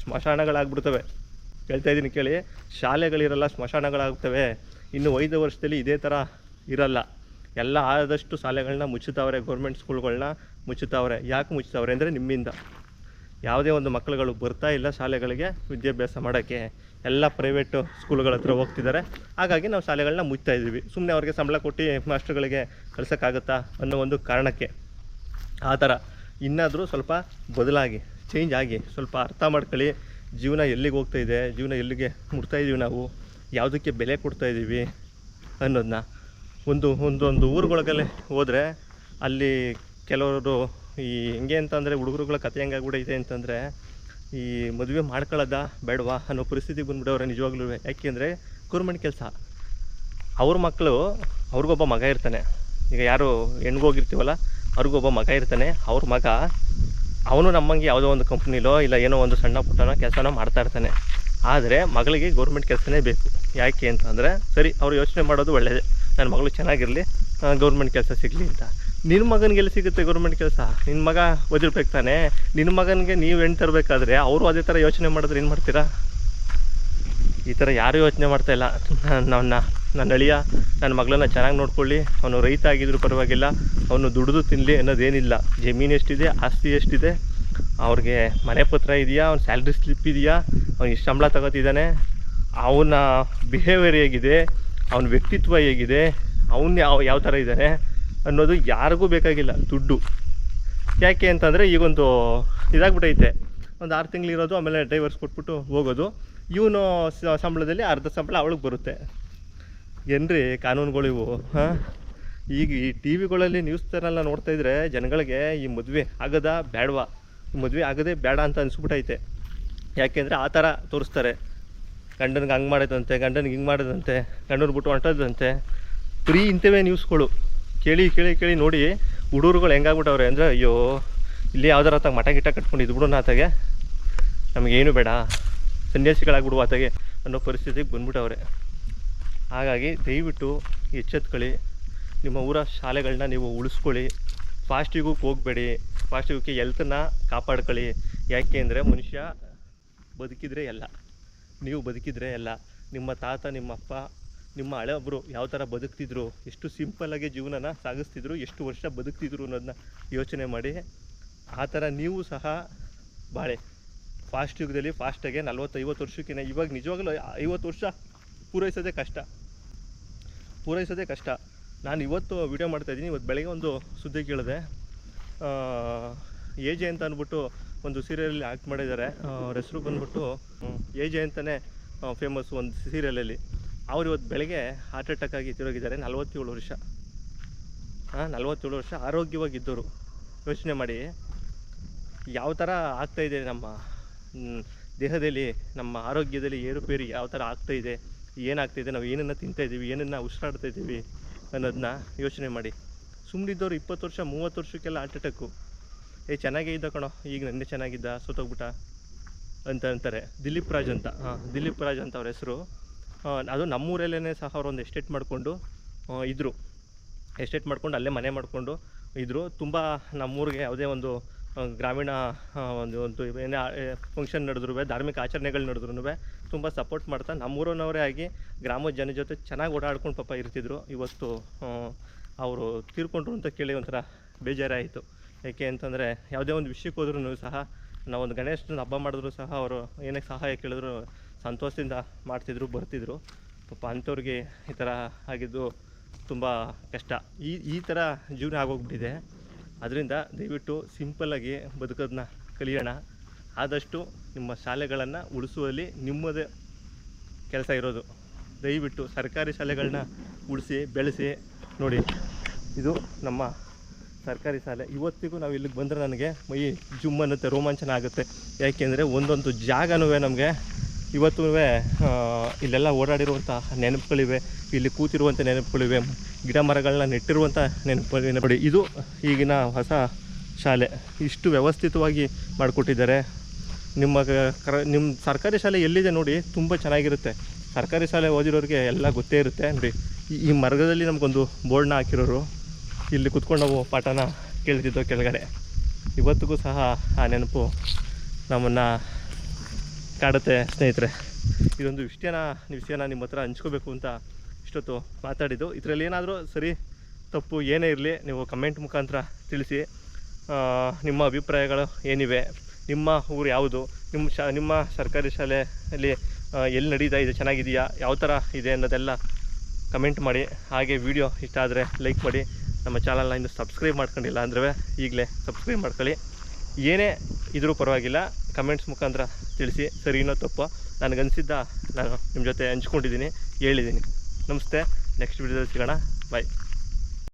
ಸ್ಮಶಾನಗಳಾಗ್ಬಿಡ್ತವೆ. ಹೇಳ್ತಾ ಇದ್ದೀನಿ ಕೇಳಿ, ಶಾಲೆಗಳಿರಲ್ಲ, ಸ್ಮಶಾನಗಳಾಗ್ತವೆ. ಇನ್ನು 5 ವರ್ಷದಲ್ಲಿ ಇದೇ ಥರ ಇರಲ್ಲ. ಎಲ್ಲ ಆದಷ್ಟು ಶಾಲೆಗಳನ್ನ ಮುಚ್ಚುತ್ತವ್ರೆ, ಗೌರ್ಮೆಂಟ್ ಸ್ಕೂಲ್ಗಳನ್ನ ಮುಚ್ಚುತ್ತವ್ರೆ. ಯಾಕೆ ಮುಚ್ಚುತ್ತವ್ರೆ ಅಂದರೆ ನಿಮ್ಮಿಂದ. ಯಾವುದೇ ಒಂದು ಮಕ್ಕಳುಗಳು ಬರ್ತಾ ಇಲ್ಲ ಶಾಲೆಗಳಿಗೆ ವಿದ್ಯಾಭ್ಯಾಸ ಮಾಡೋಕ್ಕೆ, ಎಲ್ಲ ಪ್ರೈವೇಟು ಸ್ಕೂಲ್ಗಳ ಹತ್ರ ಹೋಗ್ತಿದ್ದಾರೆ. ಹಾಗಾಗಿ ನಾವು ಶಾಲೆಗಳನ್ನ ಮುಚ್ತಾ ಇದ್ದೀವಿ. ಸುಮ್ಮನೆ ಅವ್ರಿಗೆ ಸಂಬಳ ಕೊಟ್ಟು ಮಾಸ್ಟರ್ಗಳಿಗೆ ಕಳ್ಸೋಕ್ಕಾಗುತ್ತಾ ಅನ್ನೋ ಒಂದು ಕಾರಣಕ್ಕೆ. ಆ ಥರ ಇನ್ನಾದರೂ ಸ್ವಲ್ಪ ಬದಲಾಗಿ, ಚೇಂಜ್ ಆಗಿ, ಸ್ವಲ್ಪ ಅರ್ಥ ಮಾಡ್ಕೊಳ್ಳಿ. ಜೀವನ ಎಲ್ಲಿಗೆ ಹೋಗ್ತಾಯಿದೆ, ಜೀವನ ಎಲ್ಲಿಗೆ ಮುಟ್ತಾಯಿದ್ದೀವಿ, ನಾವು ಯಾವುದಕ್ಕೆ ಬೆಲೆ ಕೊಡ್ತಾಯಿದ್ದೀವಿ ಅನ್ನೋದನ್ನ. ಒಂದೊಂದು ಊರುಗಳಿಗೆಲ್ಲ ಹೋದರೆ ಅಲ್ಲಿ ಕೆಲವರು ಈ ಹೆಂಗೆ ಅಂತಂದರೆ, ಹುಡುಗರುಗಳ ಕತೆ ಹೆಂಗಾಗ್ಬಿಟ್ಟೈತೆ ಅಂತಂದರೆ, ಈ ಮದುವೆ ಮಾಡ್ಕೊಳ್ಳೋದ ಬೇಡವಾ ಅನ್ನೋ ಪರಿಸ್ಥಿತಿಗೆ ಬಂದುಬಿಡವ್ರೆ ನಿಜವಾಗ್ಲೂ. ಯಾಕೆಂದರೆ ಗೌರ್ಮೆಂಟ್ ಕೆಲಸ, ಅವ್ರ ಮಕ್ಕಳು, ಅವ್ರಿಗೊಬ್ಬ ಮಗ ಇರ್ತಾನೆ. ಈಗ ಯಾರು ಹೆಣ್ಗೋಗಿರ್ತೀವಲ್ಲ, ಅವ್ರಿಗೊಬ್ಬ ಮಗ ಇರ್ತಾನೆ. ಅವ್ರ ಮಗ ಅವನು ನಮ್ಮಂಗೆ ಯಾವುದೋ ಒಂದು ಕಂಪ್ನಿಲೋ ಇಲ್ಲ ಏನೋ ಒಂದು ಸಣ್ಣ ಪುಟ್ಟನೋ ಕೆಲಸನ ಮಾಡ್ತಾ ಇರ್ತಾನೆ. ಆದರೆ ಮಗಳಿಗೆ ಗೌರ್ಮೆಂಟ್ ಕೆಲಸನೇ ಬೇಕು. ಯಾಕೆ ಅಂತಂದರೆ, ಸರಿ, ಅವರು ಯೋಚನೆ ಮಾಡೋದು ಒಳ್ಳೆಯದೇ, ನನ್ನ ಮಗಳು ಚೆನ್ನಾಗಿರಲಿ, ಗೌರ್ಮೆಂಟ್ ಕೆಲಸ ಸಿಗಲಿ ಅಂತ. ನಿನ್ನ ಮಗನಿಗೆಲ್ಲಿ ಸಿಗುತ್ತೆ ಗೌರ್ಮೆಂಟ್ ಕೆಲಸ? ನಿನ್ನ ಮಗ ಓದಿರ್ಬೇಕು ತಾನೆ. ನಿನ್ನ ಮಗನಿಗೆ ನೀವು ಹೆಣ್ಣು ತರಬೇಕಾದ್ರೆ ಅವರು ಅದೇ ಥರ ಯೋಚನೆ ಮಾಡಿದ್ರೆ ಏನು ಮಾಡ್ತೀರಾ? ಈ ಥರ ಯಾರೂ ಯೋಚನೆ ಮಾಡ್ತಾಯಿಲ್ಲ. ನನ್ನ ಅಳಿಯ ನನ್ನ ಮಗಳನ್ನ ಚೆನ್ನಾಗಿ ನೋಡ್ಕೊಳ್ಳಿ, ಅವನು ರೈತ ಆಗಿದ್ರು ಪರವಾಗಿಲ್ಲ, ಅವನು ದುಡಿದು ತಿನ್ನಲಿ ಅನ್ನೋದೇನಿಲ್ಲ. ಜಮೀನು ಎಷ್ಟಿದೆ, ಆಸ್ತಿ ಎಷ್ಟಿದೆ, ಅವ್ರಿಗೆ ಮನೆ ಪತ್ರ ಇದೆಯಾ, ಅವ್ನ ಸ್ಯಾಲ್ರಿ ಸ್ಲಿಪ್ ಇದೆಯಾ, ಅವ್ನು ಎಷ್ಟು ಸಂಬಳ ತಗೋತಿದ್ದಾನೆ, ಅವನ ಬಿಹೇವಿಯರ್ ಹೇಗಿದೆ, ಅವನ ವ್ಯಕ್ತಿತ್ವ ಹೇಗಿದೆ, ಅವನು ಯಾವ ಥರ ಇದ್ದಾನೆ ಅನ್ನೋದು ಯಾರಿಗೂ ಬೇಕಾಗಿಲ್ಲ. ದುಡ್ಡು ಯಾಕೆ ಅಂತಂದರೆ, ಈಗೊಂದು ಇದಾಗ್ಬಿಟ್ಟೈತೆ, ಒಂದು 6 ತಿಂಗಳಿರೋದು, ಆಮೇಲೆ ಡ್ರೈವರ್ಸ್ ಕೊಟ್ಬಿಟ್ಟು ಹೋಗೋದು. ಇವನು ಸಂಬಳದಲ್ಲಿ ಅರ್ಧ ಸಂಬಳ ಅವಳಿಗೆ ಬರುತ್ತೆ. ಏನ್ರಿ ಕಾನೂನುಗಳು ಇವು? ಈಗ ಈ ಟಿ ವಿಗಳಲ್ಲಿ ನ್ಯೂಸ್ ಚಾನಲ್ನ ನೋಡ್ತಾಯಿದ್ರೆ ಜನಗಳಿಗೆ ಈ ಮದುವೆ ಆಗೋದಾ ಬೇಡವಾ, ಮದುವೆ ಆಗೋದೇ ಬೇಡ ಅಂತ ಅನಿಸ್ಬಿಟ್ಟೈತೆ. ಯಾಕೆಂದರೆ ಆ ಥರ ತೋರಿಸ್ತಾರೆ. ಗಂಡನಿಗೆ ಹಂಗೆ ಮಾಡೋದಂತೆ, ಗಂಡನಿಗೆ ಹಿಂಗೆ ಮಾಡೋದಂತೆ, ಗಂಡನ ಬಿಟ್ಟು ಹೊಂಟೋದಂತೆ. ಬರೀ ಇಂಥವೇ ನ್ಯೂಸ್ಗಳು ಕೇಳಿ ನೋಡಿ ಹುಡುಗರುಗಳು ಹೆಂಗಾಗ್ಬಿಟ್ಟವ್ರೆ ಅಂದರೆ, ಅಯ್ಯೋ ಇಲ್ಲಿ ಯಾವ್ದಾರ ಆತಾಗ ಮಠ ಗಿಟ್ಟ ಕಟ್ಕೊಂಡು ಇದ್ಬಿಡೋಣ, ಆತಾಗೆ ನಮಗೇನು ಬೇಡ, ಸನ್ಯಾಸಿಗಳಾಗ್ಬಿಡುವ ಆತಾಗೆ ಅನ್ನೋ ಪರಿಸ್ಥಿತಿಗೆ ಬಂದ್ಬಿಟ್ಟವ್ರೆ. ಹಾಗಾಗಿ ದಯವಿಟ್ಟು ಎಚ್ಚೆತ್ಕೊಳ್ಳಿ. ನಿಮ್ಮ ಊರ ಶಾಲೆಗಳನ್ನ ನೀವು ಉಳಿಸ್ಕೊಳ್ಳಿ. ಫಾಸ್ಟಿಗಕ್ಕೆ ಹೋಗಬೇಡಿ. ಫಾಸ್ಟಿಗಕ್ಕೆ ಹೆಲ್ತನ್ನ ಕಾಪಾಡ್ಕೊಳ್ಳಿ. ಯಾಕೆ ಅಂದರೆ ಮನುಷ್ಯ ಬದುಕಿದ್ರೆ ಎಲ್ಲ, ನೀವು ಬದುಕಿದ್ರೆ ಎಲ್ಲ. ನಿಮ್ಮ ತಾತ, ನಿಮ್ಮ ಅಪ್ಪ, ನಿಮ್ಮ ಹಳೆಯೊಬ್ಬರು ಯಾವ ಥರ ಬದುಕ್ತಿದ್ರು, ಎಷ್ಟು ಸಿಂಪಲ್ಲಾಗಿ ಜೀವನನ ಸಾಗಿಸ್ತಿದ್ರು, ಎಷ್ಟು ವರ್ಷ ಬದುಕ್ತಿದ್ರು ಅನ್ನೋದನ್ನ ಯೋಚನೆ ಮಾಡಿ. ಆ ಥರ ನೀವು ಸಹ ಬಾಳೆ. ಫಾಸ್ಟ್ ಯುಗದಲ್ಲಿ ಫಾಸ್ಟಾಗೆ 40-50 ವರ್ಷಕ್ಕಿಂತ ಇವಾಗ ನಿಜವಾಗಲೂ 50 ವರ್ಷ ಪೂರೈಸೋದೇ ಕಷ್ಟ. ನಾನು ಇವತ್ತು ವೀಡಿಯೋ ಮಾಡ್ತಾಯಿದ್ದೀನಿ. ಇವತ್ತು ಬೆಳಗ್ಗೆ ಒಂದು ಸುದ್ದಿ ಕೇಳಿದೆ. ಎ ಜೆ ಅಂತ ಅಂದ್ಬಿಟ್ಟು ಒಂದು ಸೀರಿಯಲಲ್ಲಿ ಆ್ಯಕ್ಟ್ ಮಾಡಿದ್ದಾರೆ. ಅವ್ರ ಹೆಸರು ಬಂದ್ಬಿಟ್ಟು ಎ ಜೆ ಅಂತಲೇ ಫೇಮಸ್ ಒಂದು ಸೀರಿಯಲಲ್ಲಿ. ಅವ್ರು ಇವತ್ತು ಬೆಳಗ್ಗೆ ಹಾರ್ಟ್ ಅಟ್ಯಾಕ್ ಆಗಿ ತಿರೋಗಿದ್ದಾರೆ. 47 ವರ್ಷ. 47 ವರ್ಷ ಆರೋಗ್ಯವಾಗಿದ್ದವರು. ಯೋಚನೆ ಮಾಡಿ ಯಾವ ಥರ ಆಗ್ತಾಯಿದೆ ನಮ್ಮ ದೇಹದಲ್ಲಿ, ನಮ್ಮ ಆರೋಗ್ಯದಲ್ಲಿ ಏರುಪೇರು ಯಾವ ಥರ ಆಗ್ತಾಯಿದೆ, ಏನಾಗ್ತಾಯಿದೆ, ನಾವು ಏನನ್ನು ತಿಂತಾಯಿದ್ದೀವಿ, ಏನನ್ನು ಉಸಿರಾಡ್ತಾಯಿದ್ದೀವಿ ಅನ್ನೋದನ್ನ ಯೋಚನೆ ಮಾಡಿ. ಸುಮ್ಮನಿದ್ದವ್ರು 20 ವರ್ಷ 30 ವರ್ಷಕ್ಕೆಲ್ಲ ಹಾರ್ಟ್ ಅಟ್ಯಾಕು. ಚೆನ್ನಾಗೇ ಇದ್ದ ಕಣೋ, ಈಗ ನೆನ್ನೆ ಚೆನ್ನಾಗಿದ್ದ, ಸೋತೋಗ್ಬಿಟ್ಟ ಅಂತ ಅಂತಾರೆ. ದಿಲೀಪ್ ರಾಜ್ ಅಂತ ಅವ್ರ ಹೆಸರು. ಅದು ನಮ್ಮೂರಲ್ಲೇ ಸಹ ಅವರೊಂದು ಎಸ್ಟೇಟ್ ಮಾಡಿಕೊಂಡು ಇದ್ದರು. ಎಸ್ಟೇಟ್ ಮಾಡ್ಕೊಂಡು ಅಲ್ಲೇ ಮನೆ ಮಾಡಿಕೊಂಡು ಇದ್ದರು. ತುಂಬ ನಮ್ಮೂರಿಗೆ ಯಾವುದೇ ಒಂದು ಗ್ರಾಮೀಣ ಒಂದು ಏನೇ ಫಂಕ್ಷನ್ ನಡೆದ್ರೂ, ಧಾರ್ಮಿಕ ಆಚರಣೆಗಳು ನಡೆದ್ರೂ ತುಂಬ ಸಪೋರ್ಟ್ ಮಾಡ್ತಾ ನಮ್ಮೂರನವರೇ ಆಗಿ ಗ್ರಾಮದ ಜನ ಜೊತೆ ಚೆನ್ನಾಗಿ ಓಡಾಡ್ಕೊಂಡು ಪಾಪ ಇರ್ತಿದ್ರು. ಇವತ್ತು ಅವರು ತೀರ್ಕೊಂಡ್ರು ಅಂತ ಕೇಳಿ ಒಂಥರ ಬೇಜಾರಾಯಿತು. ಏಕೆ ಅಂತಂದರೆ ಯಾವುದೇ ಒಂದು ವಿಷಯಕ್ಕೆ ಹೋದ್ರೂ ಸಹ, ನಾವೊಂದು ಗಣೇಶನ ಹಬ್ಬ ಮಾಡಿದ್ರು ಸಹ ಅವರು ಏನೇ ಸಹಾಯ ಕೇಳಿದ್ರು ಸಂತೋಷದಿಂದ ಮಾಡ್ತಿದ್ರು, ಬರ್ತಿದ್ರು. ಪಾಪ ಅಂಥವ್ರಿಗೆ ಈ ಥರ ಆಗಿದ್ದು ತುಂಬ ಕಷ್ಟ. ಈ ಥರ ಜೀವನ ಆಗೋಗ್ಬಿಟ್ಟಿದೆ. ಅದರಿಂದ ದಯವಿಟ್ಟು ಸಿಂಪಲ್ಲಾಗಿ ಬದುಕೋದನ್ನ ಕಲಿಯೋಣ. ಆದಷ್ಟು ನಿಮ್ಮ ಶಾಲೆಗಳನ್ನು ಉಳಿಸುವಲ್ಲಿ ನಿಮ್ಮದೇ ಕೆಲಸ ಇರೋದು. ದಯವಿಟ್ಟು ಸರ್ಕಾರಿ ಶಾಲೆಗಳನ್ನ ಉಳಿಸಿ ಬೆಳೆಸಿ. ನೋಡಿ, ಇದು ನಮ್ಮ ಸರ್ಕಾರಿ ಶಾಲೆ. ಇವತ್ತಿಗೂ ನಾವು ಇಲ್ಲಿಗೆ ಬಂದರೆ ನನಗೆ ಮೈ ಜುಮ್ ಅನ್ನುತ್ತೆ, ರೋಮಾಂಚನ ಆಗುತ್ತೆ. ಯಾಕೆಂದರೆ ಒಂದೊಂದು ಜಾಗನೂ ನಮಗೆ ಇವತ್ತೂ ಇಲ್ಲೆಲ್ಲ ಓಡಾಡಿರುವಂಥ ನೆನಪುಗಳಿವೆ, ಇಲ್ಲಿ ಕೂತಿರುವಂಥ ನೆನಪುಗಳಿವೆ, ಗಿಡ ಮರಗಳನ್ನ ನೆಟ್ಟಿರುವಂಥ ನೆನಪುಗಳಿವೆ. ನೋಡಿ, ಇದು ಈಗಿನ ಹೊಸ ಶಾಲೆ. ಇಷ್ಟು ವ್ಯವಸ್ಥಿತವಾಗಿ ಮಾಡಿಕೊಟ್ಟಿದ್ದಾರೆ. ನಿಮ್ಮ ಸರ್ಕಾರಿ ಶಾಲೆ ಎಲ್ಲಿದೆ ನೋಡಿ, ತುಂಬ ಚೆನ್ನಾಗಿರುತ್ತೆ. ಸರ್ಕಾರಿ ಶಾಲೆ ಓದಿರೋರಿಗೆ ಎಲ್ಲ ಗೊತ್ತೇ ಇರುತ್ತೆ. ನೋಡಿ, ಈ ಮರದಲ್ಲಿ ನಮಗೊಂದು ಬೋರ್ಡ್ನ ಹಾಕಿರೋರು, ಇಲ್ಲಿ ಕುತ್ಕೊಂಡು ನಾವು ಪಾಠನ ಕೇಳ್ತಿದ್ದೋ ಕೆಳಗಡೆ. ಇವತ್ತಿಗೂ ಸಹ ಆ ನೆನಪು ನಮ್ಮನ್ನು ಕಾಡುತ್ತೆ ಸ್ನೇಹಿತರೆ. ಇದೊಂದು ವಿಷಯನ ನಿಮ್ಮ ಹತ್ರ ಹಂಚ್ಕೋಬೇಕು ಅಂತ ಇಷ್ಟೊತ್ತು ಮಾತಾಡಿದ್ದು. ಇದರಲ್ಲಿ ಏನಾದರೂ ಸರಿ ತಪ್ಪು ಏನೇ ಇರಲಿ ನೀವು ಕಮೆಂಟ್ ಮುಖಾಂತರ ತಿಳಿಸಿ. ನಿಮ್ಮ ಅಭಿಪ್ರಾಯಗಳು ಏನಿವೆ, ನಿಮ್ಮ ಊರು ಯಾವುದು, ನಿಮ್ಮ ಸರ್ಕಾರಿ ಶಾಲೆಯಲ್ಲಿ ಎಲ್ಲಿ ನಡೀತಾ ಇದೆ, ಚೆನ್ನಾಗಿದೆಯಾ, ಯಾವ ಥರ ಇದೆ ಅನ್ನೋದೆಲ್ಲ ಕಮೆಂಟ್ ಮಾಡಿ. ಹಾಗೆ ವಿಡಿಯೋ ಇಷ್ಟ ಆದರೆ ಲೈಕ್ ಮಾಡಿ. ನಮ್ಮ ಚಾನಲ್ನ ಇನ್ನೂ ಸಬ್ಸ್ಕ್ರೈಬ್ ಮಾಡ್ಕೊಂಡಿಲ್ಲ ಅಂದರೆ ಈಗಲೇ ಸಬ್ಸ್ಕ್ರೈಬ್ ಮಾಡ್ಕೊಳ್ಳಿ. ಏನೇ ಇದ್ರೂ ಪರವಾಗಿಲ್ಲ, ಕಮೆಂಟ್ಸ್ ಮುಖಾಂತರ ತಿಳಿಸಿ. ಸರಿನೋ ತಪ್ಪೋ ನನಗನ್ಸಿದ್ದ ನಾನು ನಿಮ್ಮ ಜೊತೆ ಹಂಚ್ಕೊಂಡಿದ್ದೀನಿ, ಹೇಳಿದ್ದೀನಿ. ನಮಸ್ತೆ. ನೆಕ್ಸ್ಟ್ ವಿಡಿಯೋದಲ್ಲಿ ಸಿಗೋಣ. ಬಾಯ್.